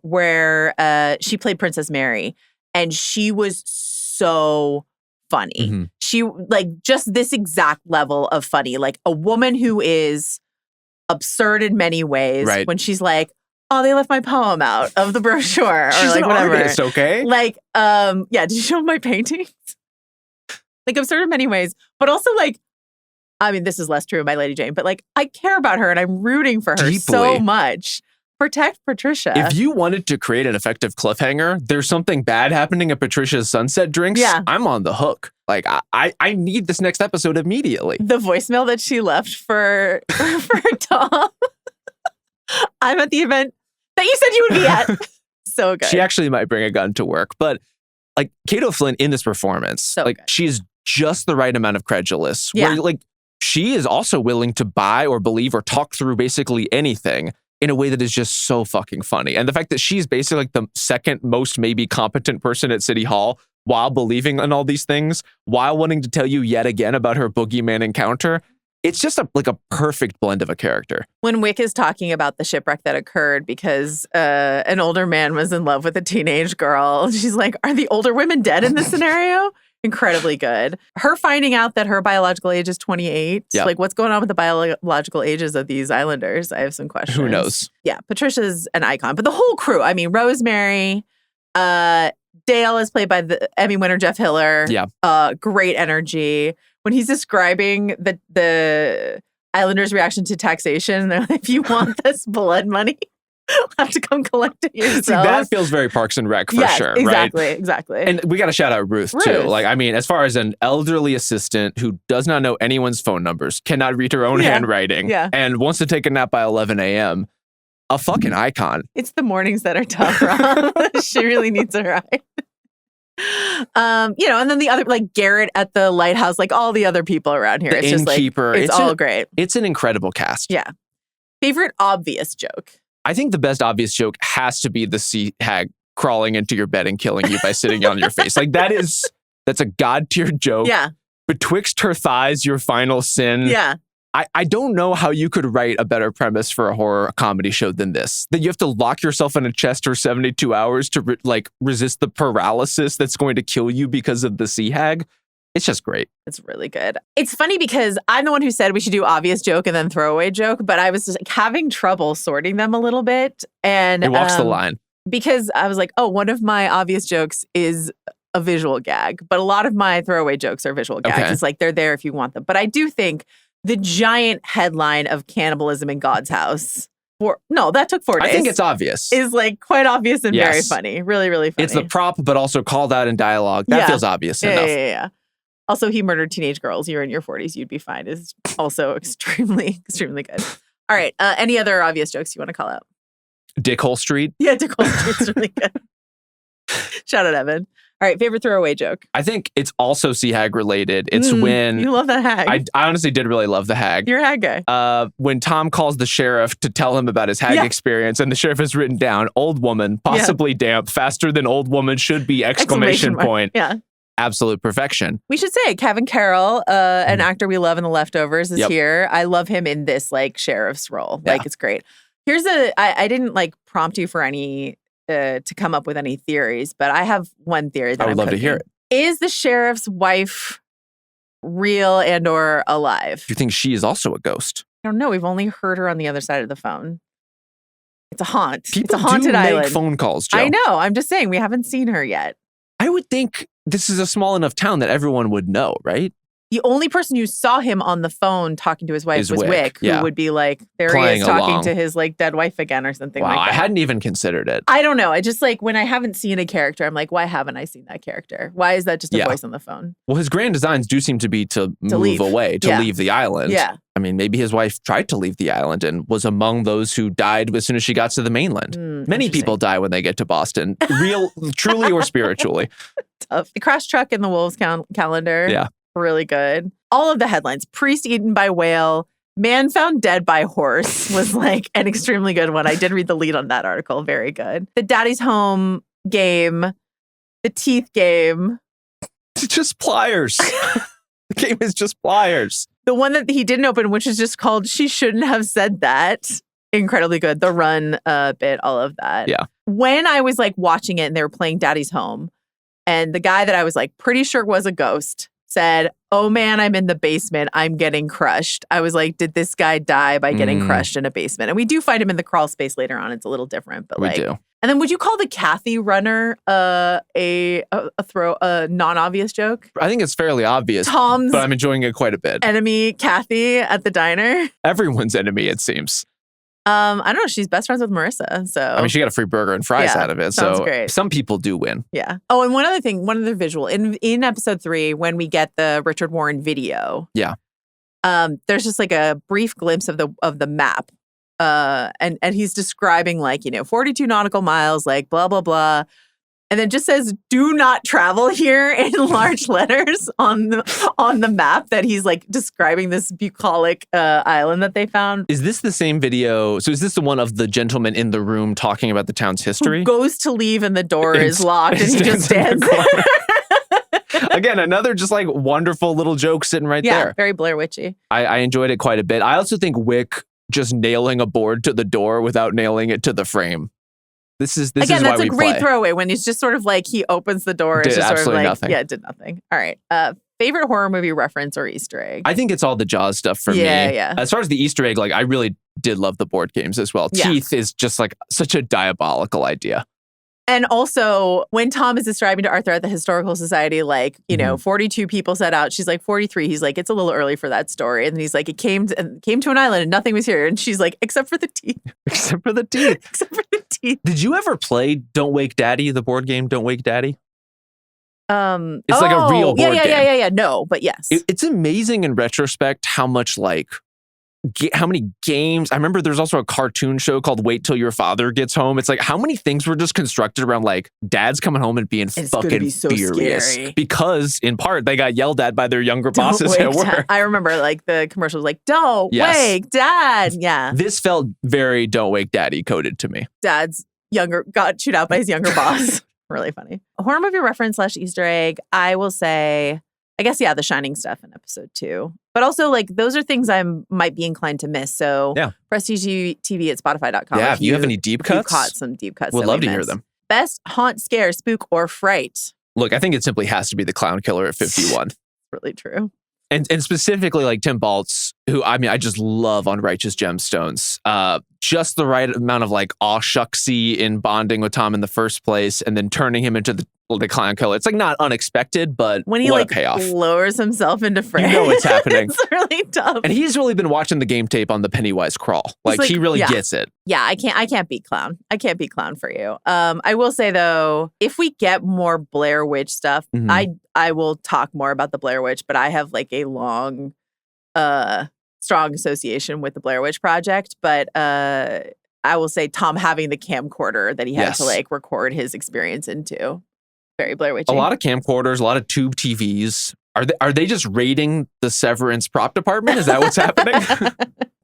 where she played Princess Mary. And she was so funny. Mm-hmm. She just this exact level of funny. Like a woman who is absurd in many ways. Right. When she's like, oh, they left my poem out of the brochure.
She's
or
an
whatever.
Artist, okay?
Did you show my paintings? Absurd in many ways. But also this is less true of My Lady Jane, but I care about her and I'm rooting for her deeply. So much. Protect Patricia.
If you wanted to create an effective cliffhanger, there's something bad happening at Patricia's sunset drinks. Yeah. I'm on the hook. I need this next episode immediately.
The voicemail that she left for Tom. I'm at the event that you said you would be at. So good.
She actually might bring a gun to work. But Kate O'Flynn in this performance, she's just the right amount of credulous. Yeah. Where she is also willing to buy or believe or talk through basically anything in a way that is just so fucking funny. And the fact that she's basically the second most maybe competent person at City Hall while believing in all these things, while wanting to tell you yet again about her boogeyman encounter. It's just a perfect blend of a character.
When Wick is talking about the shipwreck that occurred because an older man was in love with a teenage girl, she's like, are the older women dead in this scenario? Incredibly good. Her finding out that her biological age is 28. Yep. What's going on with the biological ages of these islanders? I have some questions.
Who knows?
Yeah, Patricia's an icon. But the whole crew, Rosemary, Dale is played by the Emmy winner Jeff Hiller. Yeah. Great energy. When he's describing the Islanders' reaction to taxation, they're like, if you want this blood money, you'll have to come collect it yourself.
See, that feels very Parks and Rec for sure,
exactly,
right?
Exactly.
And we got to shout out Ruth, too. As far as an elderly assistant who does not know anyone's phone numbers, cannot read her own handwriting, and wants to take a nap by 11 a.m., a fucking icon.
It's the mornings that are tough, Rob. She really needs a ride. And then the other, Garrett at the lighthouse, all the other people around here.
It's innkeeper.
It's all great.
It's an incredible cast.
Yeah. Favorite obvious joke?
I think the best obvious joke has to be the sea hag crawling into your bed and killing you by sitting on your face. That's a god tier joke.
Yeah.
Betwixt her thighs, your final sin.
Yeah.
I don't know how you could write a better premise for a horror comedy show than this. That you have to lock yourself in a chest for 72 hours to resist the paralysis that's going to kill you because of the sea hag. It's just great.
It's really good. It's funny because I'm the one who said we should do obvious joke and then throwaway joke, but I was just having trouble sorting them a little bit. And
it walks the line.
Because I was like, one of my obvious jokes is a visual gag, but a lot of my throwaway jokes are visual gags. Okay. It's they're there if you want them. But I do think the giant headline of cannibalism in God's house. That took 4 days.
I think it's obvious.
Is quite obvious and very funny. Really, really funny.
It's the prop, but also called out in dialogue. That feels obvious enough.
Yeah. Also, he murdered teenage girls. You're in your 40s. You'd be fine. Is also extremely, extremely good. All right. Any other obvious jokes you want to call out?
Dickhole Street.
Yeah, Dickhole Street's really good. Shout out, Evan. All right, favorite throwaway joke.
I think it's also sea hag related. It's when...
You love that hag.
I honestly did really love the hag.
You're a hag guy.
When Tom calls the sheriff to tell him about his hag experience, and the sheriff has written down, old woman, possibly damp, faster than old woman should be, exclamation point.
Yeah.
Absolute perfection.
We should say Kevin Carroll, an actor we love in The Leftovers, is here. I love him in this sheriff's role. Yeah. It's great. Here's I didn't prompt you for any... to come up with any theories, but I have one theory that
I would love to hear it.
Is the sheriff's wife real and or alive.
Do you think she is also a ghost?
I don't know. We've only heard her on the other side of the phone. It's a haunt.
People
it's a haunted
do
island.
Make phone calls, Joe.
I know. I'm just saying we haven't seen her yet.
I would think this is a small enough town that everyone would know, right?
The only person who saw him on the phone talking to his wife was Wick, who would be like, there he is talking to his like dead wife again or something like that.
Wow, I hadn't even considered it.
I don't know. I just like when I haven't seen a character, I'm like, why haven't I seen that character? Why is that just a voice on the phone?
Well, his grand designs do seem to be to move
leave.
away, to leave the island.
Yeah.
I mean, maybe his wife tried to leave the island and was among those who died as soon as she got to the mainland. Many people die when they get to Boston, truly or spiritually.
Tough. The crash truck in the Wolves calendar.
Yeah.
Really good. All of the headlines. Priest eaten by whale. Man found dead by horse was like an extremely good one. I did read the lead on that article. Very good. The Daddy's Home game. The teeth game.
It's just pliers. The game is just pliers.
The one that he didn't open, which is just called She Shouldn't Have Said That. Incredibly good. The run bit, all of that.
Yeah.
When I was like watching it and they were playing Daddy's Home, and the guy that I was like pretty sure was a ghost said, oh man, I'm in the basement. I'm getting crushed. I was like, did this guy die by getting crushed in a basement? And we do find him in the crawl space later on. It's a little different, but
we do.
And then would you call the Kathy runner a non-obvious joke?
I think it's fairly obvious.
Tom's
but I'm enjoying it quite a bit.
Enemy Kathy at the diner.
Everyone's enemy, it seems.
I don't know. She's best friends with Marissa. So
I mean, she got a free burger and fries out of it.
Sounds
so
great.
Some people do win.
Yeah. Oh, and one other visual in episode 3, when we get the Richard Warren video.
Yeah.
There's just like a brief glimpse of the map. And he's describing 42 nautical miles, like blah, blah, blah. And then just says, do not travel here in large letters on the map that he's like describing this bucolic island that they found.
Is this the same video? So is this the one of the gentleman in the room talking about the town's history?
Who goes to leave and the door is locked and he just stands there.
Again, another just like wonderful little joke sitting right there.
Yeah, very Blair Witchy.
I enjoyed it quite a bit. I also think Wick just nailing a board to the door without nailing it to the frame. This is why we play.
Again, that's a great throwaway when he's just sort of like he opens the door. It's just sort of like
nothing.
Yeah, did nothing. All right. Favorite horror movie reference or Easter egg?
I think it's all the Jaws stuff for me.
Yeah.
As far as the Easter egg, like I really did love the board games as well.
Yeah.
Teeth is just like such a diabolical idea.
And also, when Tom is describing to Arthur at the Historical Society, 42 people set out, she's like 43. He's like, it's a little early for that story. And he's like, it came to an island and nothing was here. And she's like, except for the teeth.
Except for the teeth.
Except for the teeth.
Did you ever play Don't Wake Daddy, the board game Don't Wake Daddy? It's like a real board game.
Yeah. No, but yes.
It's amazing in retrospect how much how many games. I remember there's also a cartoon show called Wait Till Your Father Gets Home. It's like how many things were just constructed around like dads coming home and being fucking
so
furious.
Scary.
Because in part they got yelled at by their younger bosses at work.
I remember like the commercial was like, don't wake dad. Yeah.
This felt very Don't Wake Daddy coded to me.
Dad's got chewed out by his younger boss. Really funny. A horror movie reference / Easter egg. I will say, I guess, The Shining stuff in episode 2. But also, like, those are things I might be inclined to miss. So, Prestige TV at Spotify.com.
Yeah, if you have any deep cuts.
You caught some deep cuts.
Would love to hear them.
Best haunt, scare, spook, or fright.
Look, I think it simply has to be the clown killer at 51.
Really true.
And specifically, like, Tim Baltz, who, I mean, I just love on Righteous Gemstones. Just the right amount of, like, aw shucksy in bonding with Tom in the first place and then turning him into the clown killer. It's like not unexpected, but
when he like
payoff.
Lowers himself into frame,
you know what's happening.
It's really tough.
And he's really been watching the game tape on the Pennywise crawl. Like he really gets it.
Yeah, I can't beat clown. I can't beat clown for you. I will say though, if we get more Blair Witch stuff, I will talk more about the Blair Witch. But I have like a long, strong association with the Blair Witch Project. But I will say Tom having the camcorder that he had to like record his experience into. Very Blair Witchy.
A lot of camcorders, a lot of tube TVs. Are they just raiding the Severance prop department? Is that what's happening?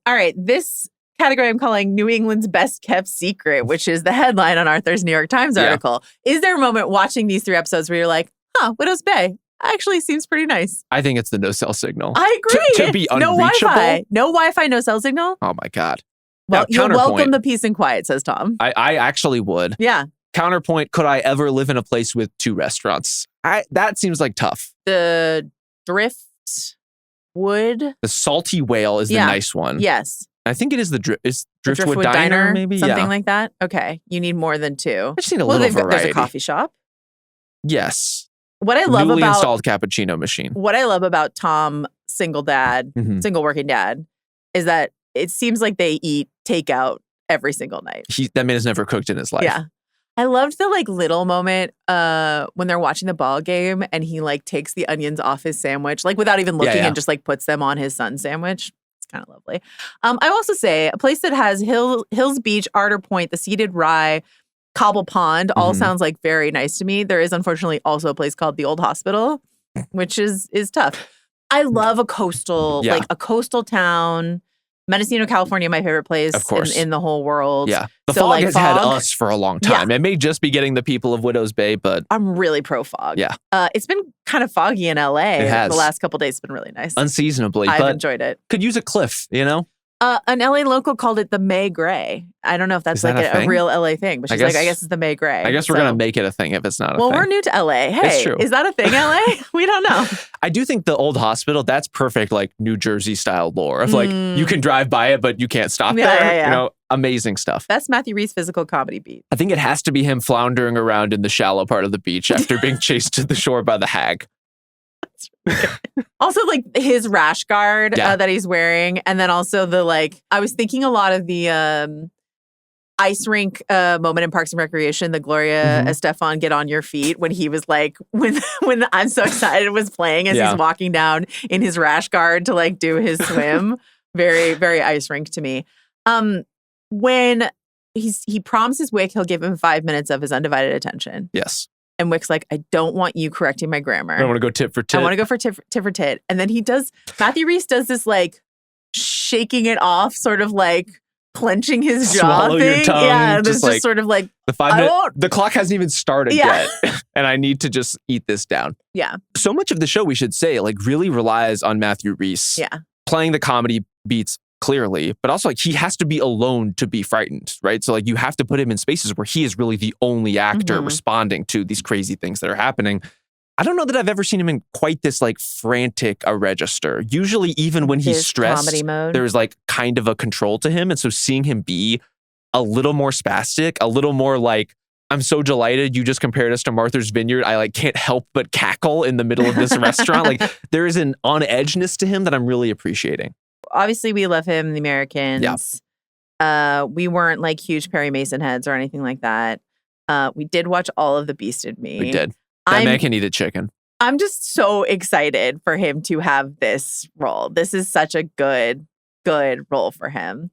All right. This category I'm calling New England's Best Kept Secret, which is the headline on Arthur's New York Times article. Is there a moment watching these 3 episodes where you're like, Widow's Bay actually seems pretty nice?
I think it's the no cell signal.
I agree.
To be unreachable.
No Wi-Fi, no cell signal.
Oh my God.
Well, you're welcome to peace and quiet, says Tom.
I actually would.
Yeah.
Counterpoint, could I ever live in a place with 2 restaurants? That seems like tough.
The Drift Driftwood.
The Salty Whale is the nice one.
Yes.
I think it is the Driftwood Diner, maybe?
Something like that? Okay. You need more than 2.
I just need a little variety.
There's a coffee shop.
Yes.
What I love
Newly installed cappuccino machine.
What I love about Tom, single working dad, is that it seems like they eat takeout every single night.
That man has never cooked in his life.
Yeah. I loved the little moment when they're watching the ball game and he takes the onions off his sandwich, without even looking and just puts them on his son's sandwich. It's kind of lovely. I also say a place that has Hills Beach, Arter Point, the Seeded Rye, Cobble Pond all sounds very nice to me. There is unfortunately also a place called the Old Hospital, which is tough. I love a coastal a coastal town. Mendocino, California, my favorite place in the whole world.
Yeah. The fog has had us for a long time. Yeah. It may just be getting the people of Widow's Bay, but
I'm really pro fog.
Yeah.
It's been kind of foggy in LA.
It has.
The last couple of days. It's been really nice.
Unseasonably.
I've enjoyed it.
Could use a cliff,
An LA local called it the May Gray. I don't know if that's a real LA thing, but she's I guess it's the May Gray.
I guess we're going to make it a thing if it's not a thing.
Well, we're new to LA. Hey,
it's true.
Is that a thing, LA? We don't know.
I do think the Old Hospital, that's perfect, New Jersey style lore of you can drive by it, but you can't stop there.
Yeah.
Amazing stuff.
That's Matthew Rhys' physical comedy beat.
I think it has to be him floundering around in the shallow part of the beach after being chased to the shore by the hag.
Also, his rash guard that he's wearing. And then also I was thinking a lot of the ice rink moment in Parks and Recreation, the Gloria Estefan get on your feet when he was when I'm So Excited was playing as he's walking down in his rash guard to do his swim. Very, very ice rink to me. When he promises Wick he'll give him 5 minutes of his undivided attention.
Yes.
And Wick's I don't want you correcting my grammar.
I want to go tit for tit.
I want to go for tit for tit. And then Matthew Rhys does this shaking it off, sort of clenching his jaw
Swallow
thing.
Your tongue,
yeah, just sort of
the 5 minute, the clock hasn't even started yet. And I need to just eat this down.
Yeah.
So much of the show, we should say, really relies on Matthew Rhys playing the comedy beats clearly, but also he has to be alone to be frightened, right? So you have to put him in spaces where he is really the only actor responding to these crazy things that are happening. I don't know that I've ever seen him in quite this frantic a register. Usually even when he's stressed, there's kind of a control to him. And so seeing him be a little more spastic, a little more I'm so delighted you just compared us to Martha's Vineyard. I can't help but cackle in the middle of this restaurant. There is an on-edgeness to him that I'm really appreciating.
Obviously, we love him, the Americans. Yeah. We weren't huge Perry Mason heads or anything like that. We did watch all of The Beast in Me.
We did. That man can eat a chicken.
I'm just so excited for him to have this role. This is such a good role for him.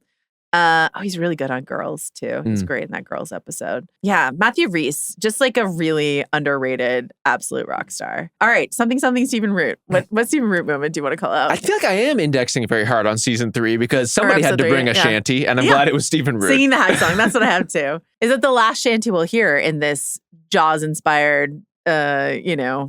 He's really good on Girls, too. He's great in that Girls episode. Yeah, Matthew Rhys, just a really underrated, absolute rock star. All right, something Stephen Root. What Stephen Root moment do you want to call out?
I feel I am indexing very hard on season 3 because somebody had to bring a shanty, and I'm glad it was Stephen Root.
Singing the Hag song, that's what I have too. Is it the last shanty we'll hear in this Jaws-inspired I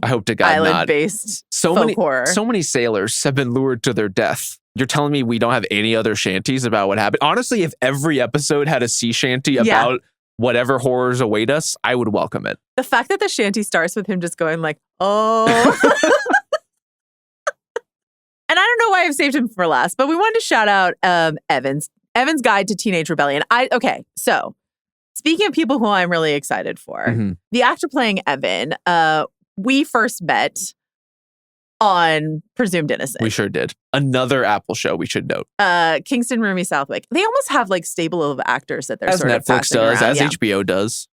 hope to God
island-based folk horror?
So many sailors have been lured to their death. You're telling me we don't have any other shanties about what happened? Honestly, if every episode had a sea shanty about whatever horrors await us, I would welcome it.
The fact that the shanty starts with him just going oh. And I don't know why I've saved him for last, but we wanted to shout out Evan's Guide to Teenage Rebellion. So speaking of people who I'm really excited for, the actor playing Evan, we first met on Presumed Innocent.
We sure did. Another Apple show, we should note.
Kingston Rumi Southwick. They almost have stable of actors that they're
as
sort
Netflix
of passing
does,
around.
as HBO does.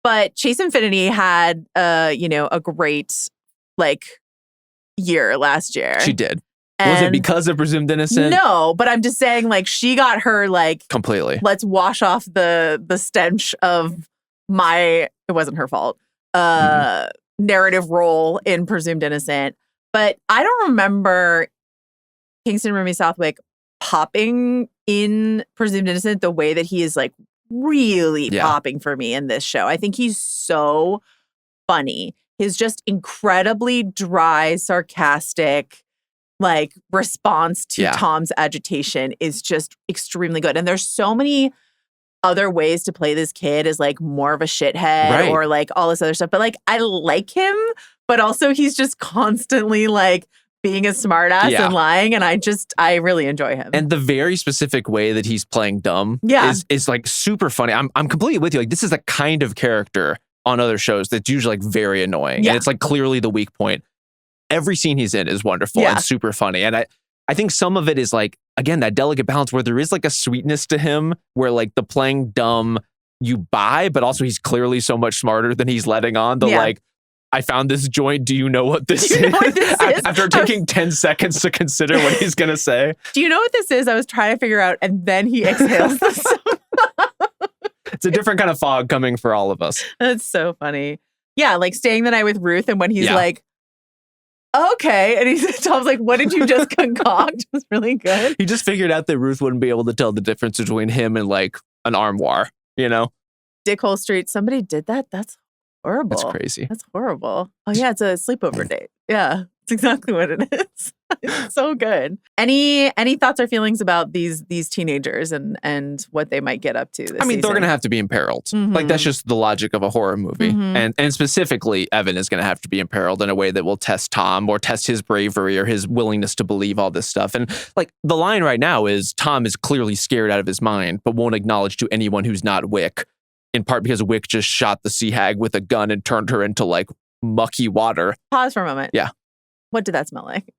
But Chase Infinity had a great year last year.
She did. Was it because of Presumed Innocent?
No, but I'm just saying she got her
completely.
Let's wash off the stench of it wasn't her fault. Narrative role in Presumed Innocent. But I don't remember Kingston Rumi Southwick popping in Presumed Innocent the way that he is really popping for me in this show. I think he's so funny. His just incredibly dry, sarcastic response to Tom's agitation is just extremely good. And there's so many other ways to play this kid as more of a shithead or all this other stuff. But I like him, but also he's just constantly being a smartass and lying, and I really enjoy him.
And the very specific way that he's playing dumb is like super funny. I'm completely with you. Like, this is a kind of character on other shows that's usually like very annoying. And it's like clearly the weak point. Every scene he's in is wonderful and super funny. And I think some of it is like, again, that delicate balance where there is like a sweetness to him, where like the playing dumb you buy, but also he's clearly so much smarter than he's letting on. Like, I found this joint. Do you know what this is? After taking 10 seconds to consider what he's going to say.
Do you know what this is? I was trying to figure out, and then he exhales this.
It's a different kind of fog coming for all of us.
That's so funny. Yeah, like staying the night with Ruth, and when he's like, okay. And Tom's like, what did you just concoct? It was really good.
He just figured out that Ruth wouldn't be able to tell the difference between him and like an armoire, you know?
Dickhole Street. Somebody did that? That's horrible.
That's crazy.
That's horrible. Oh yeah, it's a sleepover date. Yeah, it's exactly what it is. It's so good. Any thoughts or feelings about these teenagers and what they might get up to this season?
They're going to have to be imperiled. Mm-hmm. Like, that's just the logic of a horror movie. Mm-hmm. And specifically, Evan is going to have to be imperiled in a way that will test Tom or test his bravery or his willingness to believe all this stuff. And like, the line right now is Tom is clearly scared out of his mind, but won't acknowledge to anyone who's not Wick, in part because Wick just shot the sea hag with a gun and turned her into like mucky water.
Pause for a moment.
Yeah.
What did that smell like?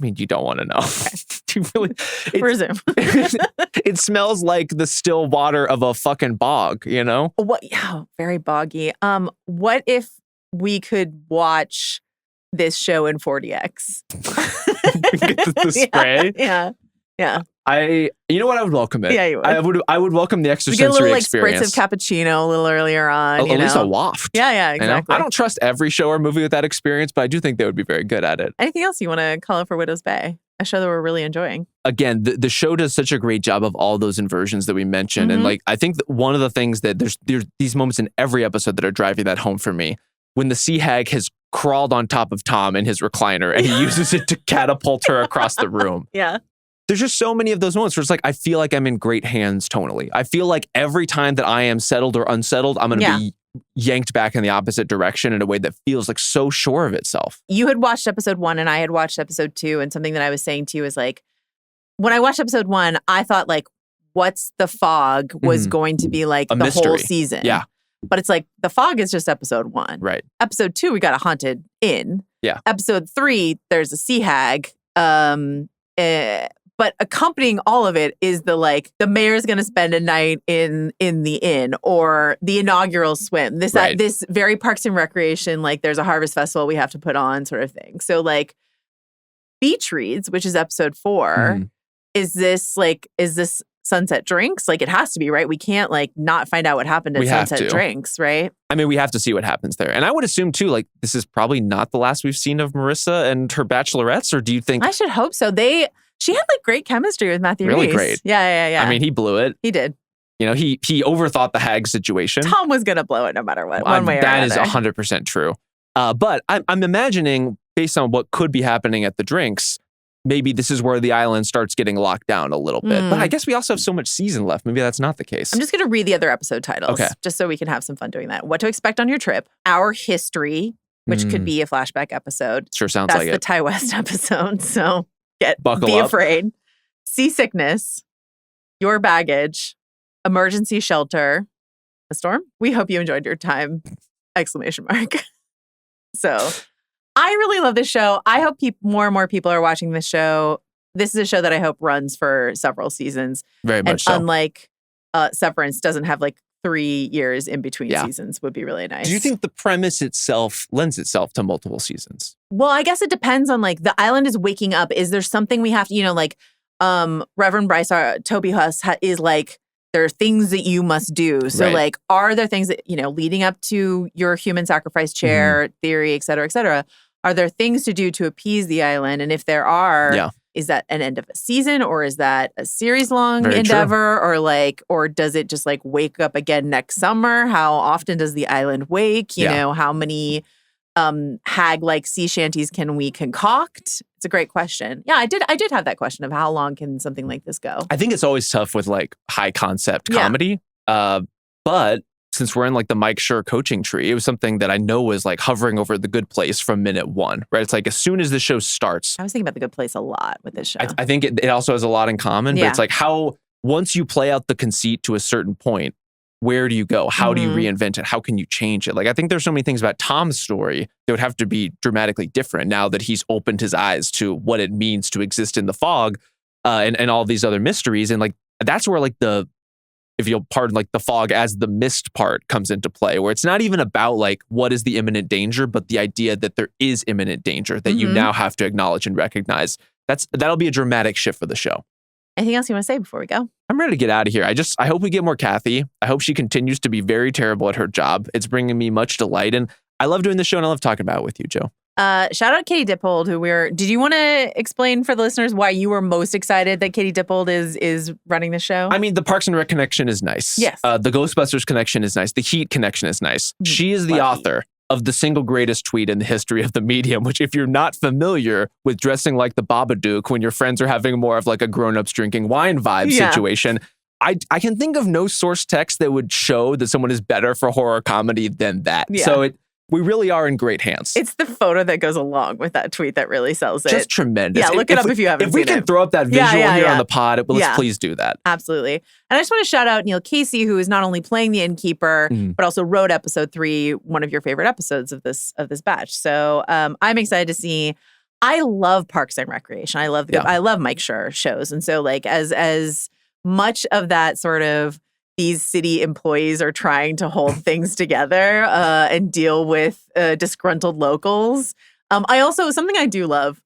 You don't want to know.
Okay.
You really,
resume.
It smells like the still water of a fucking bog, you know?
What? Yeah, very boggy. What if we could watch this show in 40X?
Get the spray?
Yeah.
You know what? I would welcome it.
Yeah, you would.
I would welcome the extra
we get
sensory
a little
experience.
Spritz of cappuccino a little earlier on.
At least a waft.
Yeah, exactly.
I don't trust every show or movie with that experience, but I do think they would be very good at it.
Anything else you want to call out for Widow's Bay? A show that we're really enjoying.
Again, the show does such a great job of all those inversions that we mentioned.
Mm-hmm.
And like, I think that one of the things that there's these moments in every episode that are driving that home for me. When the sea hag has crawled on top of Tom in his recliner and he uses it to catapult her across the room.
Yeah.
There's just so many of those moments where it's like, I feel like I'm in great hands tonally. I feel like every time that I am settled or unsettled, I'm going to be yanked back in the opposite direction in a way that feels like so sure of itself.
You had watched episode 1 and I had watched episode 2. And something that I was saying to you is like, when I watched episode 1, I thought like, what's the fog was going to be like
a
the
mystery.
Whole season.
Yeah.
But it's like, the fog is just episode 1.
Right.
Episode 2, we got a haunted inn.
Yeah.
Episode 3, there's a sea hag. But accompanying all of it is the mayor's going to spend a night in the inn, or the inaugural swim. This very Parks and Recreation, like there's a harvest festival we have to put on sort of thing. So like Beach Reads, which is episode 4, is this Sunset Drinks? Like, it has to be, right? We can't like not find out what happened at Sunset Drinks, right?
We have to see what happens there. And I would assume too, like, this is probably not the last we've seen of Marissa and her bachelorettes, or do you think?
I should hope so. She had like great chemistry with Matthew Rhys.
Really great.
Yeah.
He blew it.
He did.
You know, he overthought the hag situation.
Tom was going to blow it no matter what, one way or another.
That is 100% true. But I'm imagining, based on what could be happening at the drinks, maybe this is where the island starts getting locked down a little bit. But I guess we also have so much season left. Maybe that's not the case.
I'm just going to read the other episode titles, just so we can have some fun doing that. What to Expect on Your Trip, Our History, which could be a flashback episode.
Sure sounds like it.
That's the Ty West episode, so
Buckle
be
up.
afraid. Seasickness, Your Baggage, Emergency Shelter, A Storm. We hope you enjoyed your time! ! So, I really love this show. I hope more and more people are watching this show. This is a show that I hope runs for several seasons.
Very much so.
Unlike Severance, doesn't have like 3 years in between seasons. Would be really nice.
Do you think the premise itself lends itself to multiple seasons?
Well, I guess it depends on like, the island is waking up. Is there something we have to, like Reverend Bryce, Toby Huss is like, there are things that you must do. So like, are there things that, leading up to your human sacrifice chair theory, et cetera, are there things to do to appease the island? And if there are, is that an end of a season, or is that a series-long endeavor? Or does it just like wake up again next summer? How often does the island wake? You know, how many hag-like sea shanties can we concoct? It's a great question. Yeah, I did have that question of how long can something like this go?
I think it's always tough with like high concept comedy. But since we're in like the Mike Schur coaching tree, it was something that I know was like hovering over The Good Place from minute one, right? It's like as soon as the show starts.
I was thinking about The Good Place a lot with this show.
I think it also has a lot in common, but it's like how once you play out the conceit to a certain point, where do you go? How do you reinvent it? How can you change it? Like, I think there's so many things about Tom's story that would have to be dramatically different now that he's opened his eyes to what it means to exist in the fog and all these other mysteries. And like, that's where like if you'll pardon, like the fog as the mist part comes into play, where it's not even about like what is the imminent danger, but the idea that there is imminent danger that you now have to acknowledge and recognize. That'll be a dramatic shift for the show.
Anything else you want to say before we go?
I'm ready to get out of here. I hope we get more Kathy. I hope she continues to be very terrible at her job. It's bringing me much delight. And I love doing the show and I love talking about it with you, Joe.
Shout out Katie Dippold, did you want to explain for the listeners why you were most excited that Katie Dippold is running the show?
I mean, the Parks and Rec connection is nice.
Yes.
The Ghostbusters connection is nice. The Heat connection is nice. She is the author of the single greatest tweet in the history of the medium, which if you're not familiar with dressing like the Babadook when your friends are having more of like a grown-ups drinking wine vibe situation, I can think of no source text that would show that someone is better for horror comedy than that. Yeah. So we really are in great hands.
It's the photo that goes along with that tweet that really sells it.
Just tremendous.
Yeah, look it up if you haven't seen it.
If we can throw up that visual here on the pod, let's please do that.
Absolutely. And I just want to shout out Neil Casey, who is not only playing the innkeeper, but also wrote episode 3, one of your favorite episodes of this batch. So I'm excited to see. I love Parks and Recreation. I love Mike Schur shows. And so like as much of that sort of these city employees are trying to hold things together and deal with disgruntled locals. I also, something I do love,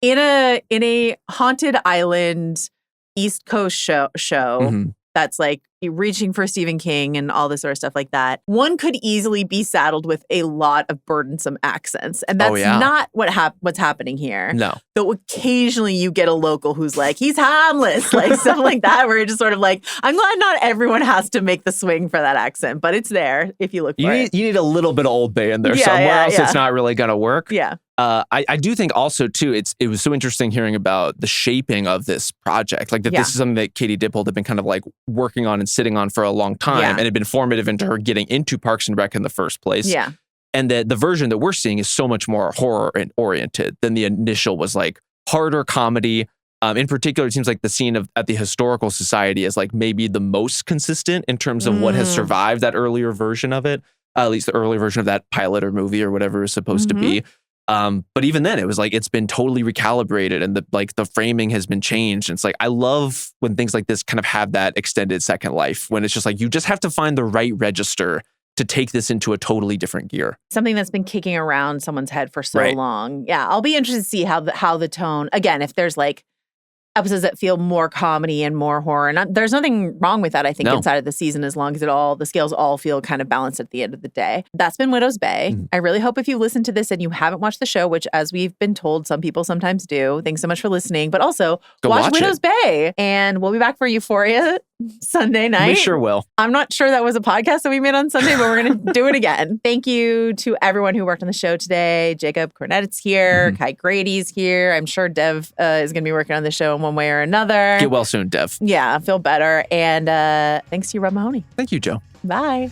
in a haunted island East Coast show that's like reaching for Stephen King and all this sort of stuff like that, one could easily be saddled with a lot of burdensome accents. And that's not what's happening here.
No.
Though occasionally you get a local who's like, he's harmless, like stuff like that, where you're just sort of like, I'm glad not everyone has to make the swing for that accent, but it's there if you look for it.
You need a little bit of Old Bay in there somewhere else. It's not really going to work.
Yeah.
I do think also, too, it was so interesting hearing about the shaping of this project. Like that this is something that Katie Dippold had been kind of like working on and sitting on for a long time and had been formative into her getting into Parks and Rec in the first place.
Yeah.
And that the version that we're seeing is so much more horror oriented than the initial was like harder comedy. In particular, it seems like the scene at the Historical Society is like maybe the most consistent in terms of what has survived that earlier version of it, at least the earlier version of that pilot or movie or whatever is supposed to be. But even then, it was like it's been totally recalibrated and the framing has been changed. And it's like I love when things like this kind of have that extended second life, when it's just like you just have to find the right register to take this into a totally different gear. Something
that's been kicking around someone's head for so long. Yeah, I'll be interested to see how the tone, again, if there's like episodes that feel more comedy and more horror. And there's nothing wrong with that, I think, inside of the season, as long as the scales all feel kind of balanced at the end of the day. That's been Widow's Bay. I really hope if you listen to this and you haven't watched the show, which as we've been told, some people sometimes do. Thanks so much for listening. But also, watch Widow's Bay. And we'll be back for Euphoria Sunday night.
We sure will.
I'm not sure that was a podcast that we made on Sunday, but we're going to do it again. Thank you to everyone who worked on the show today. Jacob Cornett's here. Kai Grady's here. I'm sure Dev is going to be working on the show in one way or another.
Get well soon, Dev.
Yeah, feel better. And thanks to you, Rob Mahoney.
Thank you, Joe.
Bye.